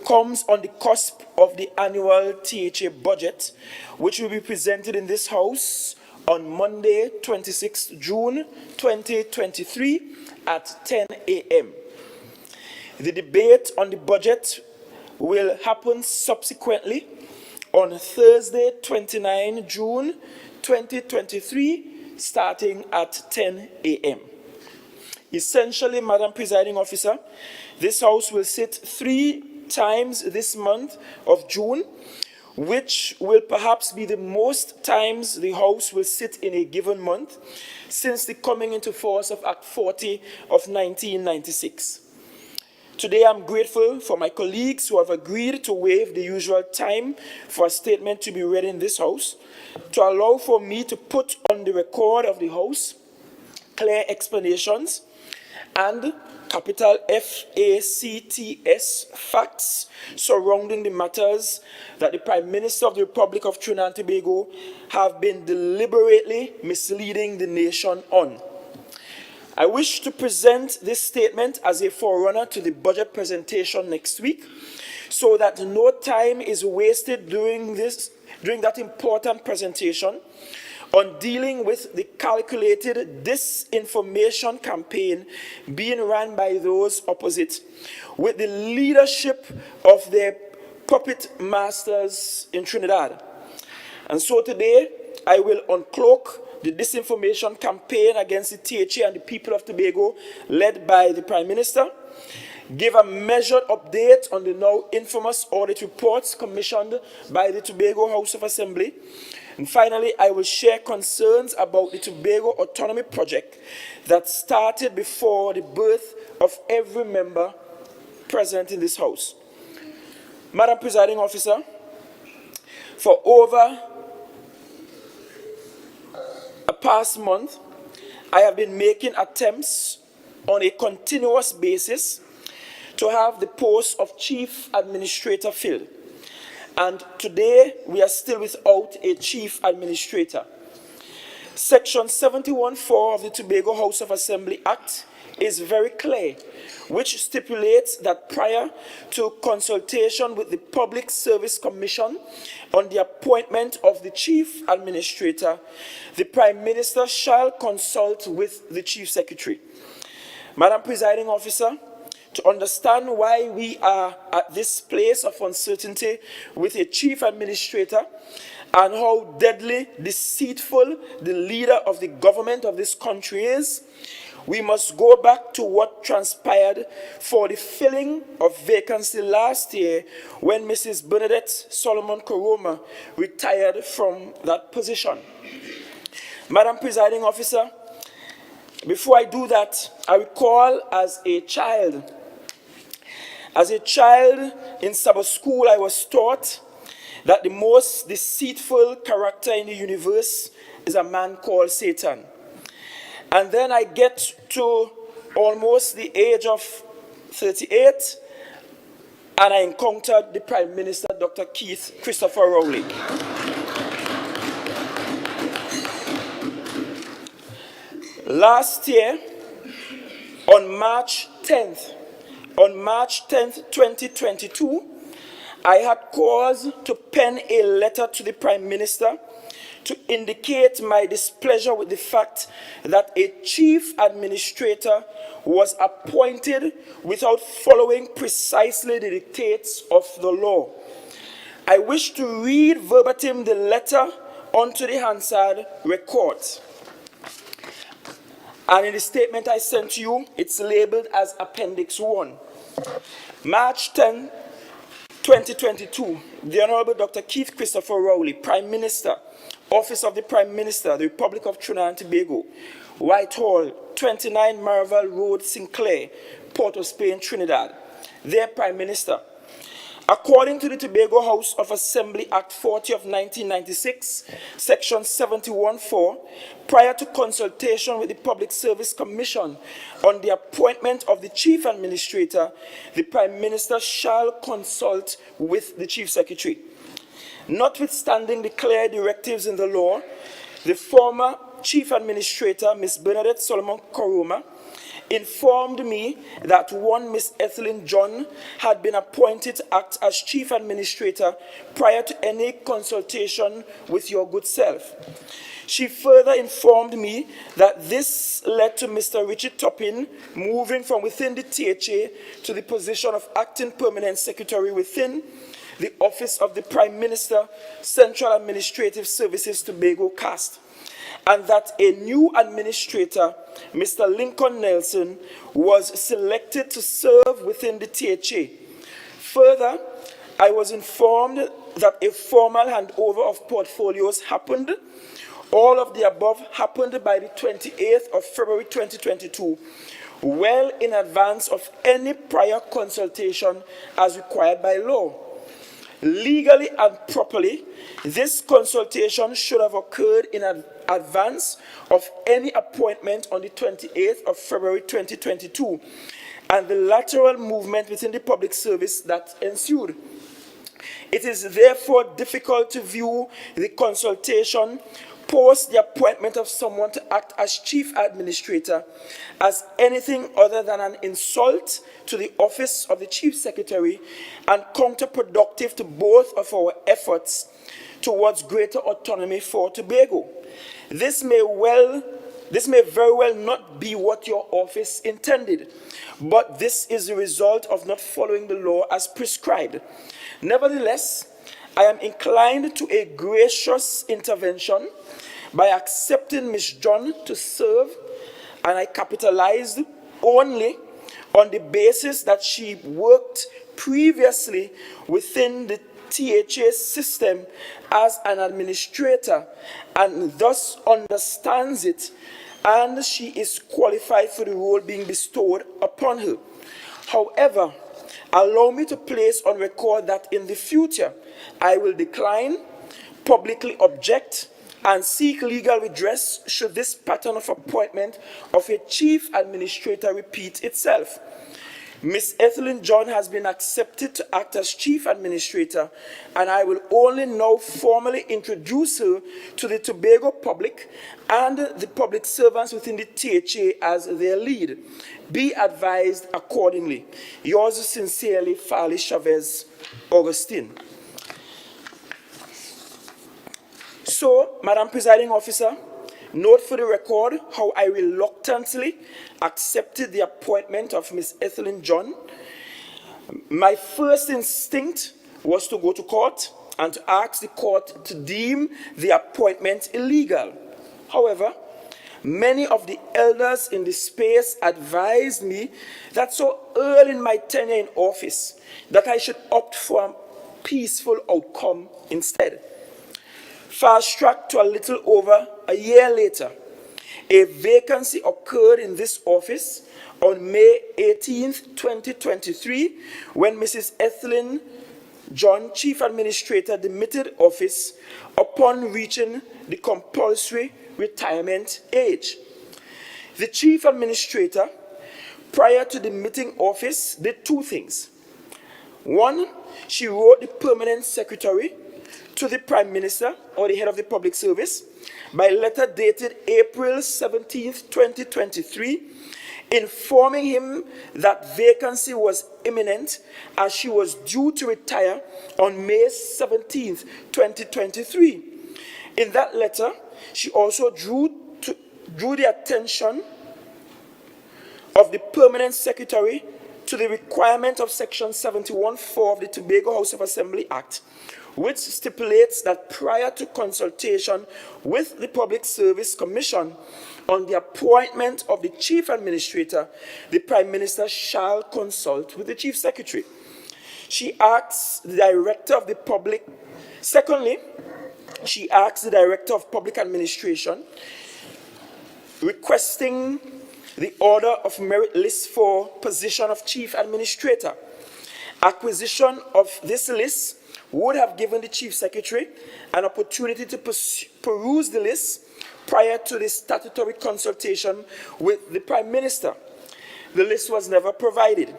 comes on the cusp of the annual THA budget, which will be presented in this House on Monday, 26 June 2023 at 10 a.m. The debate on the budget will happen subsequently on Thursday, 29 June 2023, starting at 10 a.m. Essentially, Madam Presiding Officer, this House will sit 3 times this month of June, which will perhaps be the most times the House will sit in a given month since the coming into force of Act 40 of 1996. Today, I'm grateful for my colleagues who have agreed to waive the usual time for a statement to be read in this House, to allow for me to put on the record of the House clear explanations and capital FACTS facts surrounding the matters that the Prime Minister of the Republic of Trinidad and Tobago have been deliberately misleading the nation on. I wish to present this statement as a forerunner to the budget presentation next week, so that no time is wasted during that important presentation on dealing with the calculated disinformation campaign being run by those opposite, with the leadership of their puppet masters in Trinidad. And so today, I will uncloak the disinformation campaign against the THA and the people of Tobago, led by the Prime Minister, give a measured update on the now infamous audit reports commissioned by the Tobago House of Assembly, and finally, I will share concerns about the Tobago Autonomy Project that started before the birth of every member present in this House. Madam Presiding Officer, for over a past month, I have been making attempts on a continuous basis to have the post of Chief Administrator filled. And today, we are still without a Chief Administrator. Section 71(4) of the Tobago House of Assembly Act is very clear, which stipulates that prior to consultation with the Public Service Commission on the appointment of the Chief Administrator, the Prime Minister shall consult with the Chief Secretary. Madam Presiding Officer, to understand why we are at this place of uncertainty with a Chief Administrator and how deadly deceitful the leader of the government of this country is, we must go back to what transpired for the filling of vacancy last year when Mrs. Bernadette Solomon Koroma retired from that position. Madam Presiding Officer, before I do that, I recall as a child in Sabbath school, I was taught that the most deceitful character in the universe is a man called Satan. And then I get to almost the age of 38, and I encountered the Prime Minister, Dr. Keith Christopher Rowley. Last year, on March 10th, 2022, I had cause to pen a letter to the Prime Minister to indicate my displeasure with the fact that a chief administrator was appointed without following precisely the dictates of the law. I wish to read verbatim the letter onto the Hansard record. And in the statement I sent to you, it's labeled as Appendix 1. March 10, 2022, the Honorable Dr. Keith Christopher Rowley, Prime Minister, Office of the Prime Minister, the Republic of Trinidad and Tobago, Whitehall, 29 Marval Road, Sinclair, Port of Spain, Trinidad. Their Prime Minister. According to the Tobago House of Assembly Act 40 of 1996, Section 71(4), prior to consultation with the Public Service Commission on the appointment of the Chief Administrator, the Prime Minister shall consult with the Chief Secretary. Notwithstanding the clear directives in the law, the former Chief Administrator, Ms. Bernadette Solomon Koroma, informed me that one Miss Ethelyn John had been appointed to act as Chief Administrator prior to any consultation with your good self. She further informed me that this led to Mr. Richard Toppin moving from within the THA to the position of Acting Permanent Secretary within the Office of the Prime Minister, Central Administrative Services, Tobago CAST, and that a new administrator, Mr. Lincoln Nelson, was selected to serve within the THA. Further, I was informed that a formal handover of portfolios happened. All of the above happened by the 28th of February 2022, well in advance of any prior consultation as required by law. Legally and properly, this consultation should have occurred in advance of any appointment on the 28th of February 2022 and the lateral movement within the public service that ensued. It is therefore difficult to view the consultation post the appointment of someone to act as Chief Administrator as anything other than an insult to the office of the Chief Secretary and counterproductive to both of our efforts towards greater autonomy for Tobago. This may very well not be what your office intended, but this is the result of not following the law as prescribed. Nevertheless, I am inclined to a gracious intervention by accepting Ms. John to serve, and I capitalized only on the basis that she worked previously within the THA system as an administrator and thus understands it, and she is qualified for the role being bestowed upon her. However, allow me to place on record that in the future, I will decline, publicly object, and seek legal redress should this pattern of appointment of a chief administrator repeat itself. Ms. Ethelyn John has been accepted to act as Chief Administrator, and I will only now formally introduce her to the Tobago public and the public servants within the THA as their lead. Be advised accordingly. Yours sincerely, Farley Chavez Augustine. So, Madam Presiding Officer, note for the record how I reluctantly accepted the appointment of Ms. Ethelyn John. My first instinct was to go to court and to ask the court to deem the appointment illegal. However, many of the elders in the space advised me that so early in my tenure in office that I should opt for a peaceful outcome instead. Fast-tracked to a little over a year later, a vacancy occurred in this office on May 18th, 2023, when Mrs. Ethelyn John, Chief Administrator, demitted office upon reaching the compulsory retirement age. The Chief Administrator, prior to demitting office, did two things. One, she wrote the Permanent Secretary to the Prime Minister or the Head of the Public Service by letter dated April 17th, 2023, informing him that vacancy was imminent as she was due to retire on May 17th, 2023. In that letter, she also drew the attention of the Permanent Secretary to the requirement of Section 71(4) of the Tobago House of Assembly Act, which stipulates that prior to consultation with the Public Service Commission on the appointment of the Chief Administrator, the Prime Minister shall consult with the Chief Secretary. She asks the Director of the Public, secondly, she asks the Director of Public Administration requesting the order of merit list for position of Chief Administrator. Acquisition of this list would have given the Chief Secretary an opportunity to peruse the list prior to the statutory consultation with the Prime Minister. The list was never provided.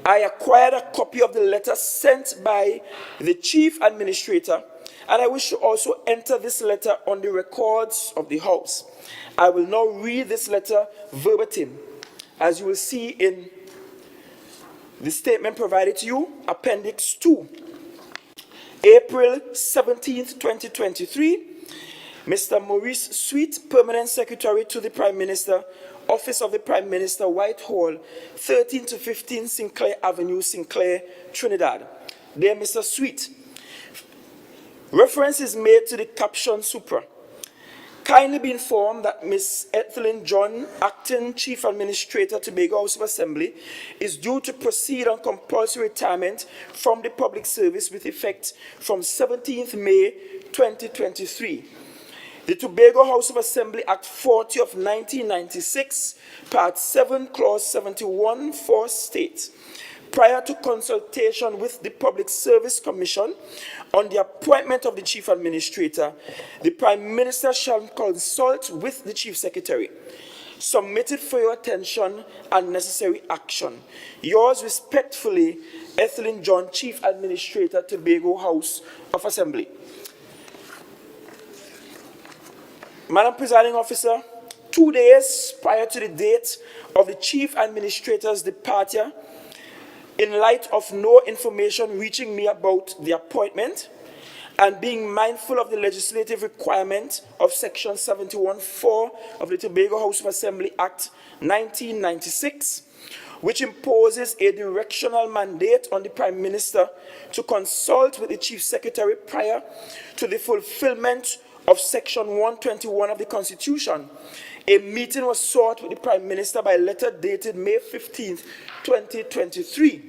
I acquired a copy of the letter sent by the Chief Administrator, and I wish to also enter this letter on the records of the House. I will now read this letter verbatim, as you will see in the statement provided to you, Appendix 2. April 17th, 2023, Mr. Maurice Sweet, Permanent Secretary to the Prime Minister, Office of the Prime Minister, Whitehall, 13 to 15 Sinclair Avenue, Sinclair, Trinidad. Dear Mr. Sweet, reference is made to the caption supra. Kindly be informed that Ms. Ethelyn John, Acting Chief Administrator, Tobago House of Assembly, is due to proceed on compulsory retirement from the public service with effect from 17th May 2023. The Tobago House of Assembly Act 40 of 1996, Part 7, Clause 71, 4 states, prior to consultation with the Public Service Commission on the appointment of the Chief Administrator, the Prime Minister shall consult with the Chief Secretary. Submitted for your attention and necessary action. Yours respectfully, Ethelyn John, Chief Administrator, Tobago House of Assembly. Madam Presiding Officer, 2 days prior to the date of the Chief Administrator's departure, in light of no information reaching me about the appointment, and being mindful of the legislative requirement of Section 71(4) of the Tobago House of Assembly Act 1996, which imposes a directional mandate on the Prime Minister to consult with the Chief Secretary prior to the fulfillment of Section 121 of the Constitution, a meeting was sought with the Prime Minister by letter dated May 15th, 2023.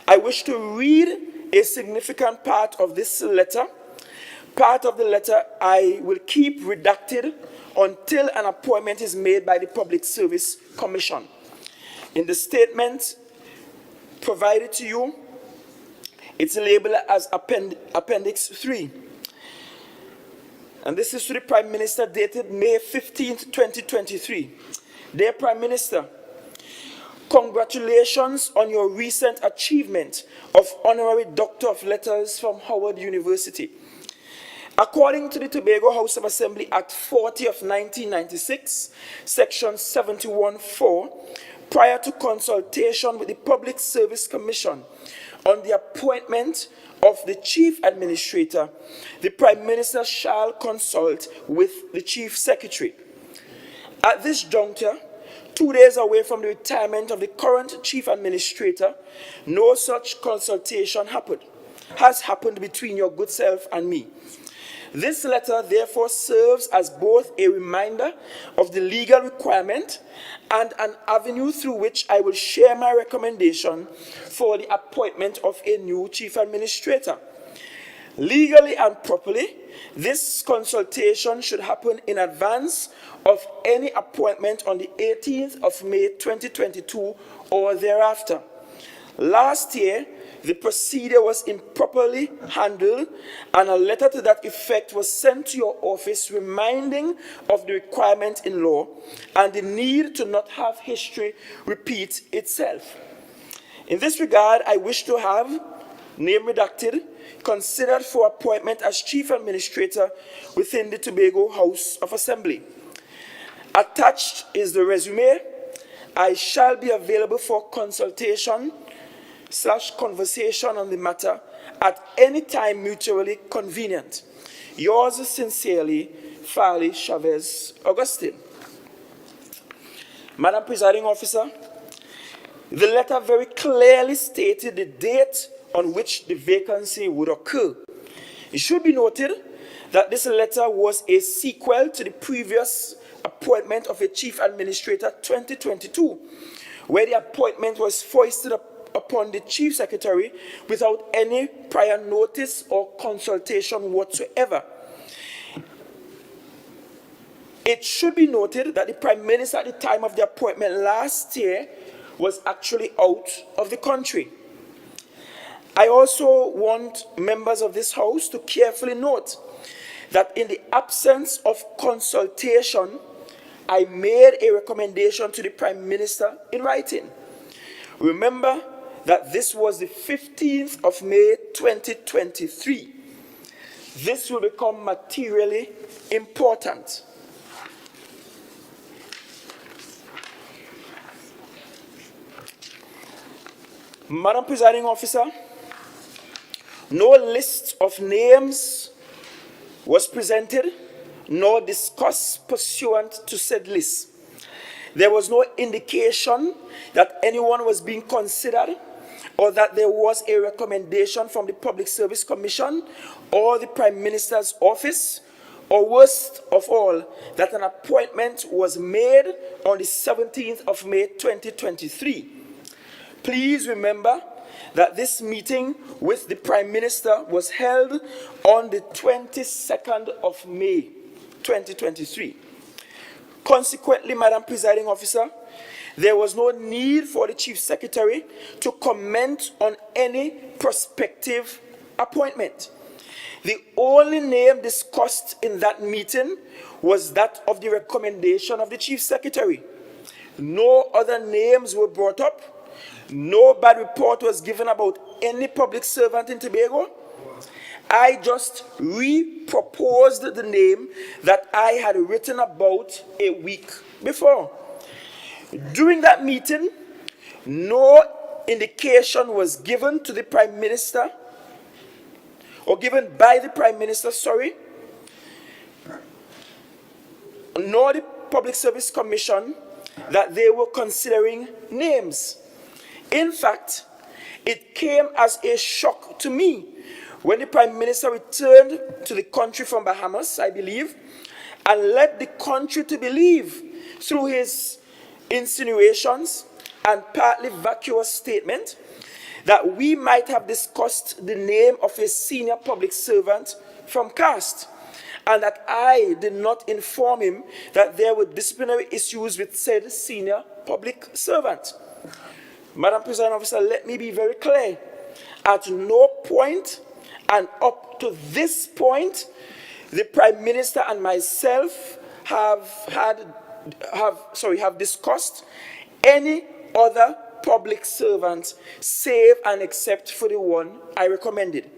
I wish to read a significant part of this letter. Part of the letter I will keep redacted until an appointment is made by the Public Service Commission. In the statement provided to you, it's labeled as Appendix 3. And this is to the Prime Minister dated May 15th, 2023. Dear Prime Minister, Congratulations on your recent achievement of Honorary Doctor of Letters from Howard University. According to the Tobago House of Assembly Act 40 of 1996, Section 71(4), prior to consultation with the Public Service Commission on the appointment of the Chief Administrator, the Prime Minister shall consult with the Chief Secretary. At this juncture, 2 days away from the retirement of the current Chief Administrator, no such consultation has happened between your good self and me. This letter therefore serves as both a reminder of the legal requirement and an avenue through which I will share my recommendation for the appointment of a new Chief Administrator. Legally and properly, this consultation should happen in advance of any appointment on the 18th of May 2022 or thereafter. Last year, the procedure was improperly handled, and a letter to that effect was sent to your office reminding of the requirement in law and the need to not have history repeat itself. In this regard, I wish to have, name redacted, considered for appointment as Chief Administrator within the Tobago House of Assembly. Attached is the resume. I shall be available for consultation/conversation on the matter at any time mutually convenient. Yours sincerely, Farley Chavez Augustine. Madam Presiding Officer, the letter very clearly stated the date on which the vacancy would occur. It should be noted that this letter was a sequel to the previous appointment of a Chief Administrator 2022, where the appointment was foisted upon the Chief Secretary without any prior notice or consultation whatsoever. It should be noted that the Prime Minister at the time of the appointment last year was actually out of the country. I also want members of this House to carefully note that in the absence of consultation, I made a recommendation to the Prime Minister in writing. Remember that this was the 15th of May 2023. This will become materially important. Madam Presiding Officer, no list of names was presented nor discussed pursuant to said list. There was no indication that anyone was being considered or that there was a recommendation from the Public Service Commission or the Prime Minister's office, or worst of all, that an appointment was made on the 17th of May 2023. Please remember that this meeting with the Prime Minister was held on the 22nd of May 2023. Consequently, Madam Presiding Officer, there was no need for the Chief Secretary to comment on any prospective appointment. The only name discussed in that meeting was that of the recommendation of the Chief Secretary. No other names were brought up. No bad report was given about any public servant in Tobago. I just re-proposed the name that I had written about a week before. During that meeting, no indication was given to the Prime Minister, or given by the Prime Minister, nor the Public Service Commission, that they were considering names. In fact, it came as a shock to me when the Prime Minister returned to the country from Bahamas, I believe, and led the country to believe, through his insinuations and partly vacuous statement, that we might have discussed the name of a senior public servant from caste, and that I did not inform him that there were disciplinary issues with said senior public servant. Madam Presiding Officer, let me be very clear. At no point, and up to this point, the Prime Minister and myself have discussed any other public servant, save and except for the one I recommended.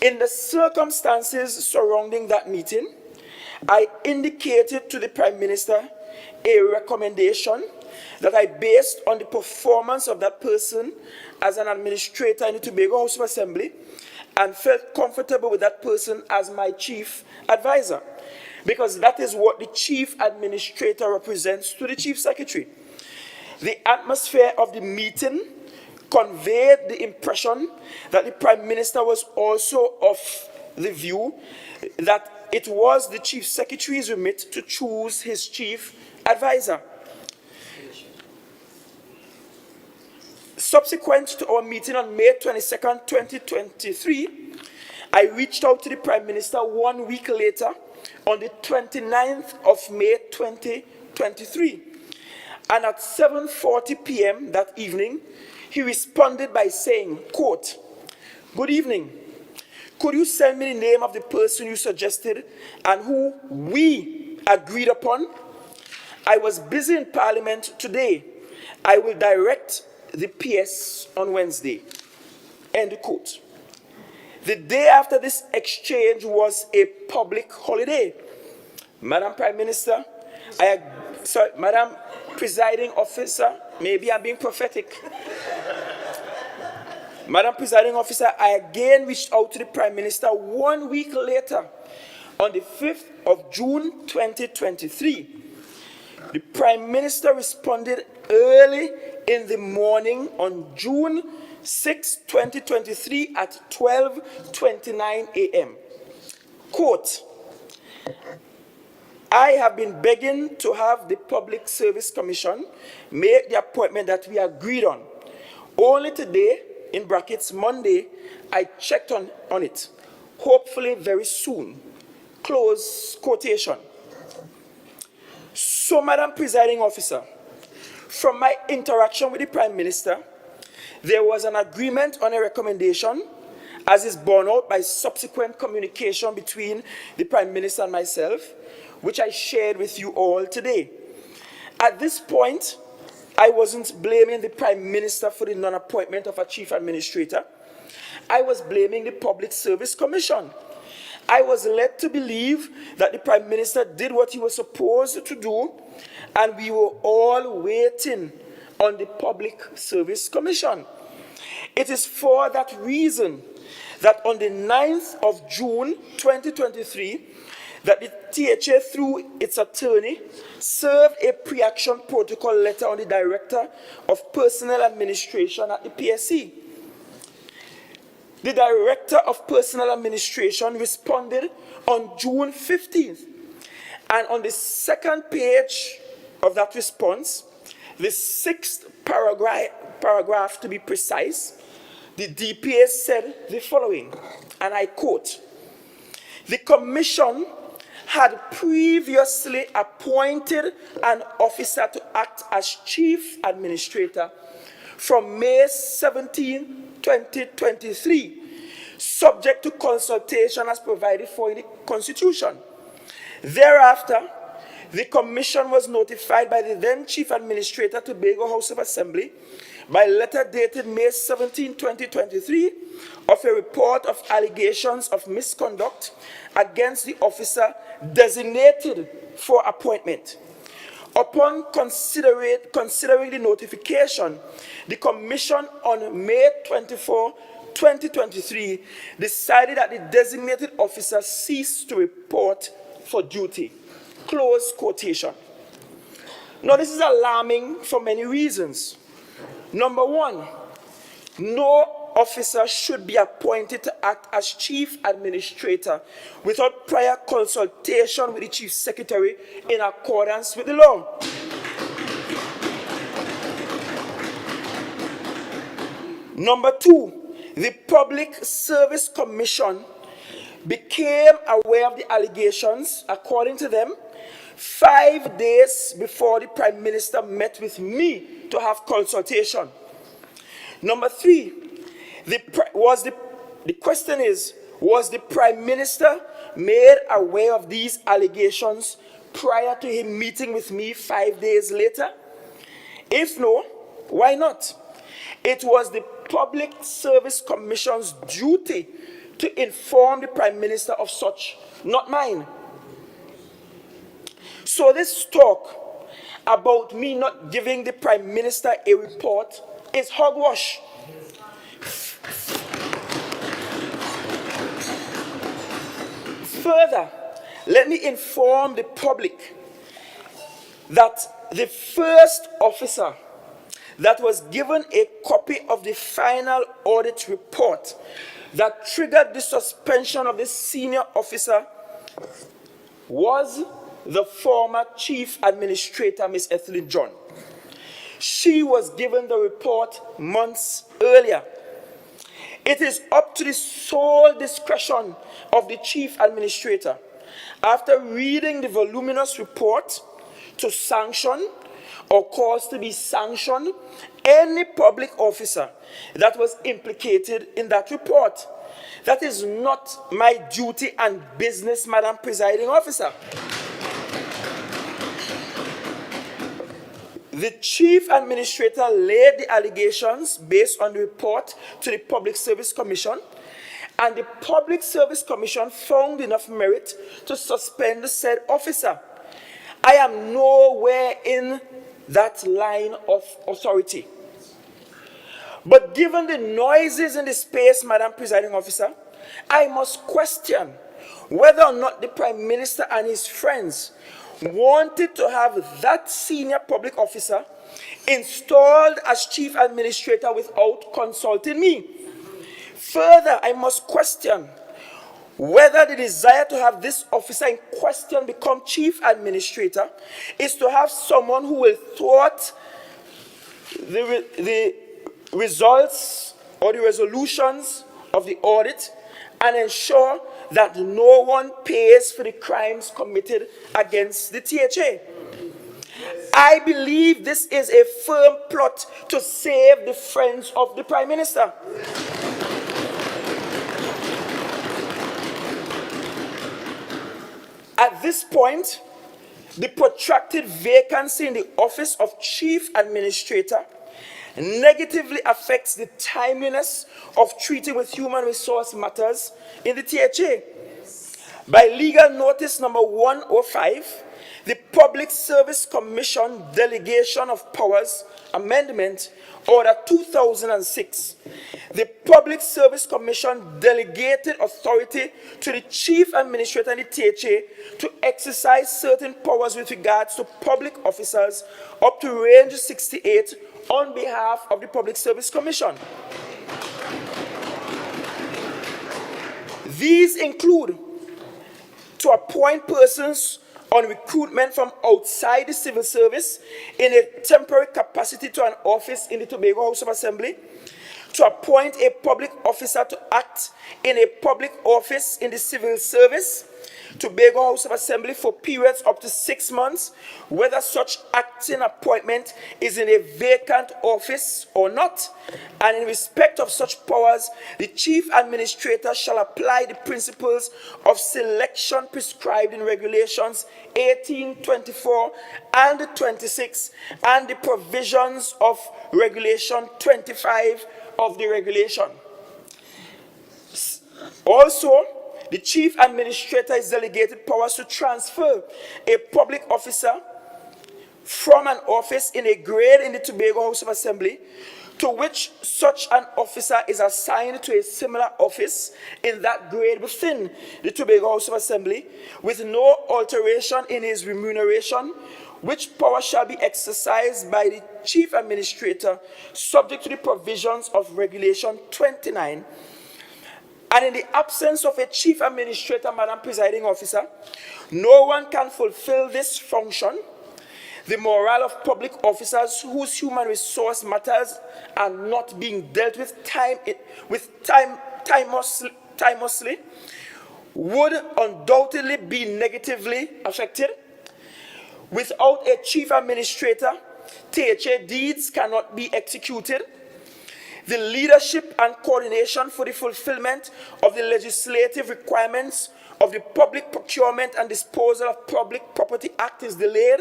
In the circumstances surrounding that meeting, I indicated to the Prime Minister a recommendation that I based on the performance of that person as an administrator in the Tobago House of Assembly and felt comfortable with that person as my chief advisor, because that is what the chief administrator represents to the chief secretary. The atmosphere of the meeting conveyed the impression that the Prime Minister was also of the view that it was the Chief Secretary's remit to choose his chief advisor. Subsequent to our meeting on May 22nd, 2023, I reached out to the Prime Minister 1 week later on the 29th of May 2023. And at 7:40 p.m. that evening, he responded by saying, quote, "Good evening. Could you send me the name of the person you suggested and who we agreed upon? I was busy in Parliament today. I will direct the PS on Wednesday." End quote. The day after this exchange was a public holiday. Madam Prime Minister, Madam Presiding Officer, maybe I'm being prophetic. Madam Presiding Officer, I again reached out to the Prime Minister 1 week later on the 5th of June 2023. The Prime Minister responded early in the morning on June 6, 2023 at 12:29 a.m. Quote, "I have been begging to have the Public Service Commission make the appointment that we agreed on. Only today, in brackets Monday, I checked on it. Hopefully very soon." Close quotation. So, Madam Presiding Officer, from my interaction with the Prime Minister, there was an agreement on a recommendation, as is borne out by subsequent communication between the Prime Minister and myself, which I shared with you all today. At this point, I wasn't blaming the Prime Minister for the non-appointment of a chief administrator. I was blaming the Public Service Commission. I was led to believe that the Prime Minister did what he was supposed to do, and we were all waiting on the Public Service Commission. It is for that reason that on the 9th of June 2023, that the THA, through its attorney, served a pre-action protocol letter on the Director of Personnel Administration at the PSC. The Director of Personnel Administration responded on June 15th, and on the second page of that response, the 6th paragraph to be precise, the DPA said the following, and I quote, "The Commission had previously appointed an officer to act as Chief Administrator from May 17, 2023, subject to consultation as provided for in the Constitution. Thereafter, the Commission was notified by the then Chief Administrator, Tobago House of Assembly, by letter dated May 17, 2023, of a report of allegations of misconduct against the officer designated for appointment. Upon considering the notification, the Commission on May 24, 2023, decided that the designated officer ceased to report for duty." Close quotation. Now, this is alarming for many reasons. Number one, no officer should be appointed to act as Chief Administrator without prior consultation with the Chief Secretary in accordance with the law. Number two, the Public Service Commission became aware of the allegations, according to them, 5 days before the Prime Minister met with me to have consultation. Number three, the question is, was the Prime Minister made aware of these allegations prior to him meeting with me 5 days later? If no, why not? It was the Public Service Commission's duty to inform the Prime Minister of such, not mine. So this talk about me not giving the Prime Minister a report is hogwash. Further, let me inform the public that the first officer that was given a copy of the final audit report that triggered the suspension of the senior officer was the former Chief Administrator, Ms. Ethelyn John. She was given the report months earlier. It is up to the sole discretion of the Chief Administrator, after reading the voluminous report, to sanction or cause to be sanctioned any public officer that was implicated in that report. That is not my duty and business, Madam Presiding Officer. The Chief Administrator laid the allegations based on the report to the Public Service Commission, and the Public Service Commission found enough merit to suspend the said officer. I am nowhere in that line of authority. But given the noises in the space, Madam Presiding Officer, I must question whether or not the Prime Minister and his friends wanted to have that senior public officer installed as Chief Administrator without consulting me. Further, I must question whether the desire to have this officer in question become Chief Administrator is to have someone who will thwart the results or the resolutions of the audit and ensure that no one pays for the crimes committed against the THA. I believe this is a firm plot to save the friends of the Prime Minister. At this point, the protracted vacancy in the office of Chief Administrator negatively affects the timeliness of treating with human resource matters in the THA. By legal notice number 105, the Public Service Commission Delegation of Powers Amendment Order 2006, the Public Service Commission delegated authority to the Chief Administrator and the THA to exercise certain powers with regards to public officers up to range 68 on behalf of the Public Service Commission. These include to appoint persons on recruitment from outside the civil service in a temporary capacity to an office in the Tobago House of Assembly, to appoint a public officer to act in a public office in the civil service, Tobago House of Assembly for periods up to 6 months, whether such acting appointment is in a vacant office or not, and in respect of such powers, the Chief Administrator shall apply the principles of selection prescribed in Regulations 18, 24, and 26, and the provisions of Regulation 25 of the regulation. Also, the Chief Administrator is delegated powers to transfer a public officer from an office in a grade in the Tobago House of Assembly to which such an officer is assigned to a similar office in that grade within the Tobago House of Assembly with no alteration in his remuneration, which power shall be exercised by the Chief Administrator subject to the provisions of Regulation 29. And in the absence of a Chief Administrator, Madam Presiding Officer, no one can fulfill this function. The morale of public officers whose human resource matters are not being dealt with timelessly would undoubtedly be negatively affected. Without a Chief Administrator, THA deeds cannot be executed. The leadership and coordination for the fulfillment of the legislative requirements of the Public Procurement and Disposal of Public Property Act is delayed.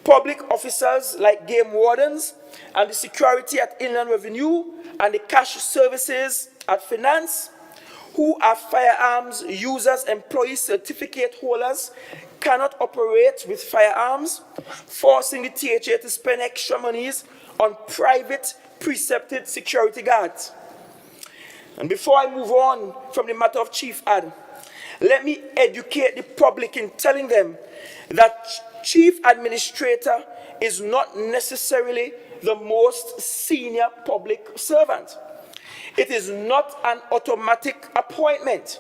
public officers like game wardens and the security at Inland Revenue and the cash services at Finance, who are firearms users, employees, certificate holders, cannot operate with firearms, forcing the THA to spend extra monies on private precepted security guards. And before I move on from the matter of Chief Ad, let me educate the public in telling them that Chief Administrator is not necessarily the most senior public servant. It is not an automatic appointment.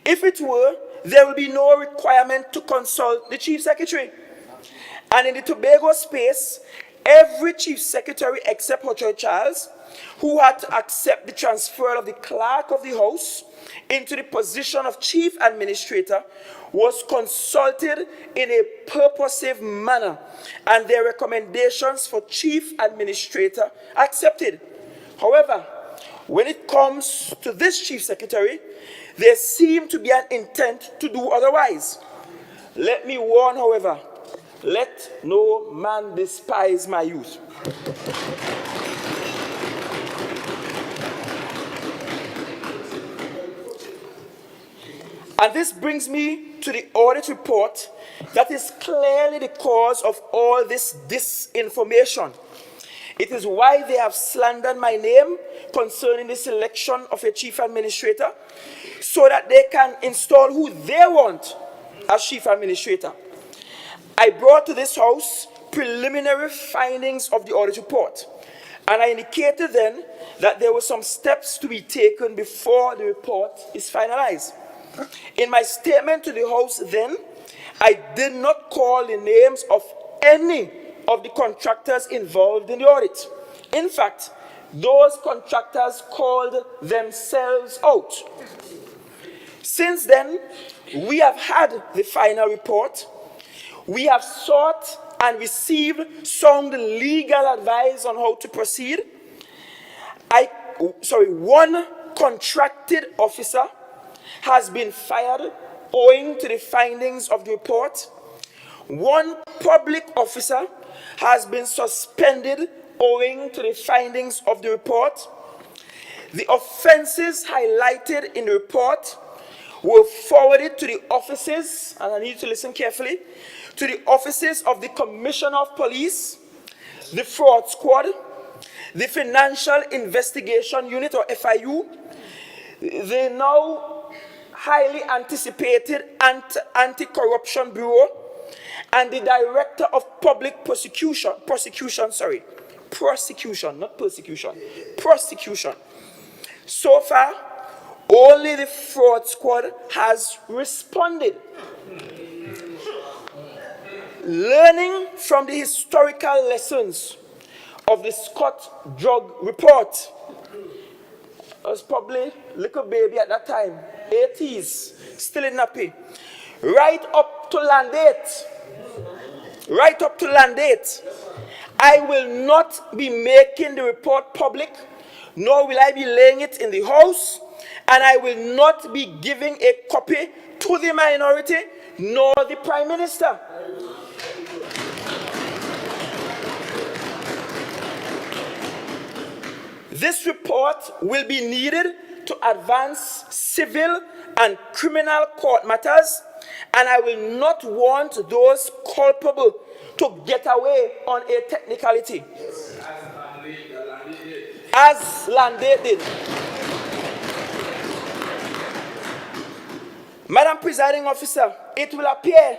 If it were, there will be no requirement to consult the Chief Secretary. And in the Tobago space, every Chief Secretary except Hochoy Charles, who had to accept the transfer of the Clerk of the House into the position of Chief Administrator, was consulted in a purposive manner, and their recommendations for Chief Administrator accepted. However, when it comes to this Chief Secretary, there seemed to be an intent to do otherwise. Let me warn, however, let no man despise my youth. And this brings me to the audit report that is clearly the cause of all this disinformation. It is why they have slandered my name concerning the selection of a chief administrator, so that they can install who they want as chief administrator. I brought to this house preliminary findings of the audit report, and I indicated then that there were some steps to be taken before the report is finalized. In my statement to the House then, I did not call the names of any of the contractors involved in the audit. In fact, those contractors called themselves out. Since then, we have had the final report. We have sought and received sound legal advice on how to proceed. One contracted officer has been fired owing to the findings of the report. One public officer has been suspended owing to the findings of the report. The offenses highlighted in the report were forwarded to the offices, and I need you to listen carefully, to the offices of the Commissioner of Police, the Fraud Squad, the Financial Investigation Unit, or FIU, the now highly anticipated Anti-Corruption Bureau, and the Director of Public Prosecution. So far, only the Fraud Squad has responded. Learning from the historical lessons of the Scott drug report, I was probably a little baby at that time, 80s, still in nappy. Right up to land date, I will not be making the report public, nor will I be laying it in the House, and I will not be giving a copy to the minority, nor the Prime Minister. This report will be needed to advance civil and criminal court matters, and I will not want those culpable to get away on a technicality. As Lande did. Madam Presiding Officer, it will appear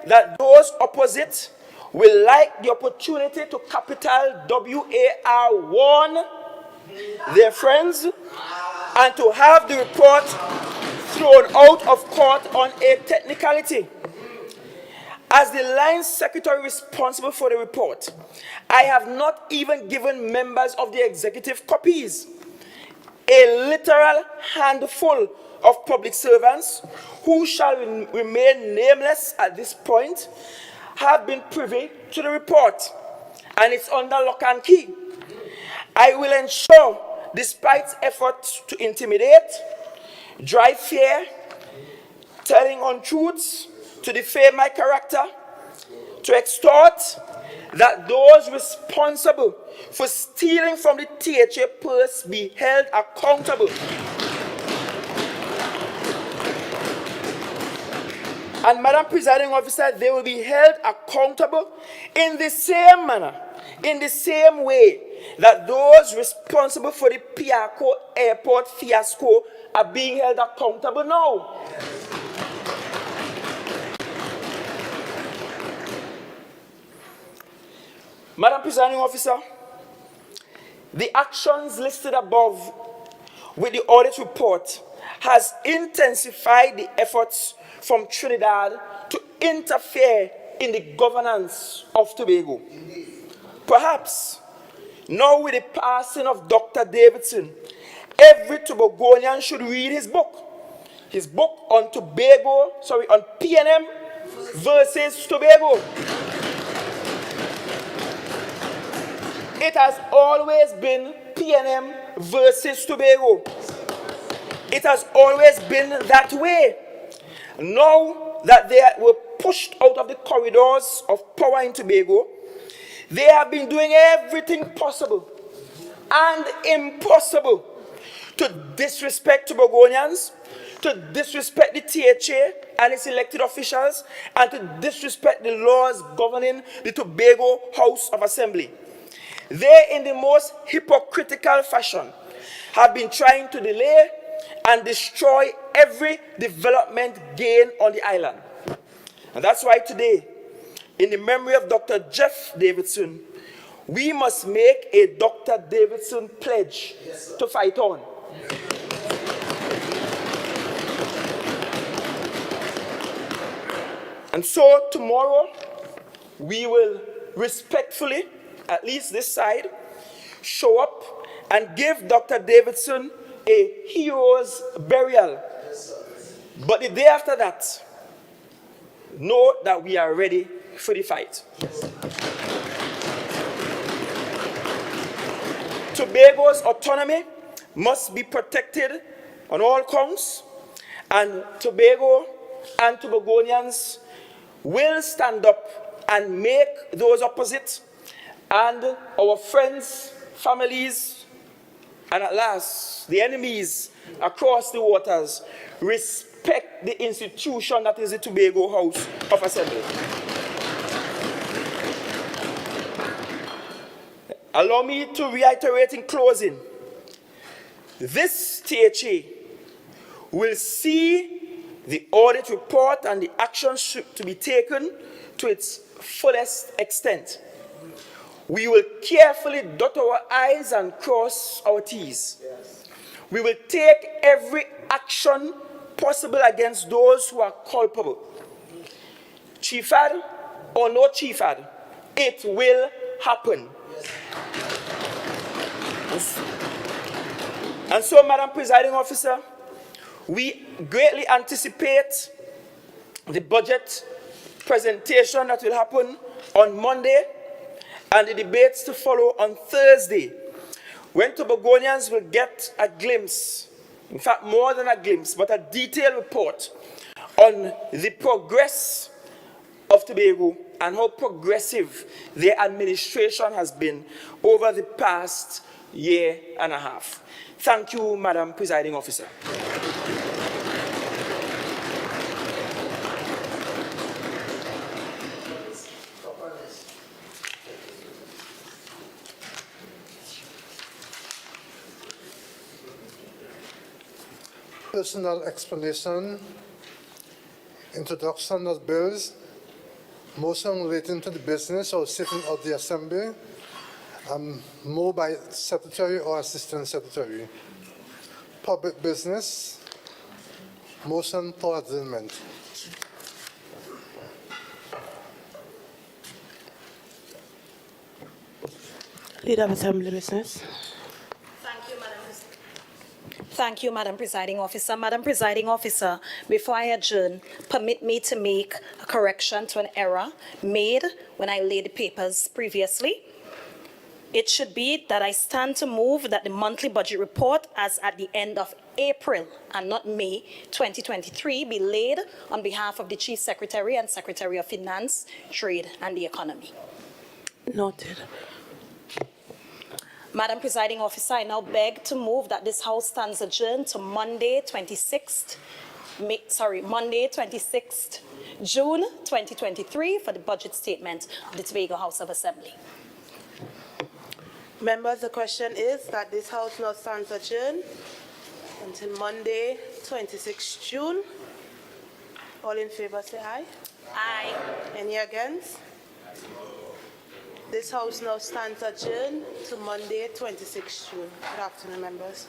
that those opposite will like the opportunity to capital WAR1 their friends and to have the report thrown out of court on a technicality. As the line secretary responsible for the report, I have not even given members of the executive copies. A literal handful of public servants who shall remain nameless at this point have been privy to the report, and it's under lock and key. I will ensure, despite efforts to intimidate, drive fear, telling untruths, to defame my character, to extort, that those responsible for stealing from the THA purse be held accountable. And Madam Presiding Officer, they will be held accountable in the same manner, in the same way that those responsible for the Piarco Airport fiasco are being held accountable now. Madam Presiding Officer, the actions listed above with the audit report has intensified the efforts from Trinidad to interfere in the governance of Tobago. Perhaps, now with the passing of Dr. Davidson, every Tobagonian should read his book on on PNM versus Tobago. It has always been PNM versus Tobago. It has always been that way. Now that they were pushed out of the corridors of power in Tobago, they have been doing everything possible and impossible to disrespect Tobagonians, to disrespect the THA and its elected officials, and to disrespect the laws governing the Tobago House of Assembly. They, in the most hypocritical fashion, have been trying to delay and destroy every development gain on the island. And that's why today, in the memory of Dr. Jeff Davidson, we must make a Dr. Davidson pledge to fight on. And so tomorrow, we will respectfully, at least this side, show up and give Dr. Davidson a hero's burial. But the day after that, know that we are ready for the fight. Tobago's autonomy must be protected on all counts, and Tobago and Tobagonians will stand up and make those opposite and our friends, families, and at last, the enemies across the waters respect the institution that is the Tobago House of Assembly. Allow me to reiterate in closing, this THA will see the audit report and the actions to be taken to its fullest extent. We will carefully dot our I's and cross our T's. Yes. We will take every action possible against those who are culpable. Chiefad or no chiefad, it will happen. Yes. And so, Madam Presiding Officer, we greatly anticipate the budget presentation that will happen on Monday and the debates to follow on Thursday, when Tobagonians will get a glimpse, in fact more than a glimpse, but a detailed report on the progress of Tobago and how progressive their administration has been over the past year and a half. Thank you, Madam Presiding Officer. Personal explanation, introduction of bills, motion relating to the business or sitting of the Assembly, moved by Secretary or Assistant Secretary. Public business, motion for adjournment. Leader of Assembly business. Thank you, Madam Presiding Officer. Madam Presiding Officer, before I adjourn, permit me to make a correction to an error made when I laid the papers previously. It should be that I stand to move that the monthly budget report as at the end of April and not May 2023 be laid on behalf of the Chief Secretary and Secretary of Finance, Trade and the Economy. Noted. Madam Presiding Officer, I now beg to move that this House stands adjourned to Monday 26th June 2023 for the budget statement of the Tobago House of Assembly. Members, the question is that this House now stands adjourned until Monday, 26 June. All in favor say aye. Aye. Any against? This House now stands adjourned to Monday, 26 June. Good afternoon, members.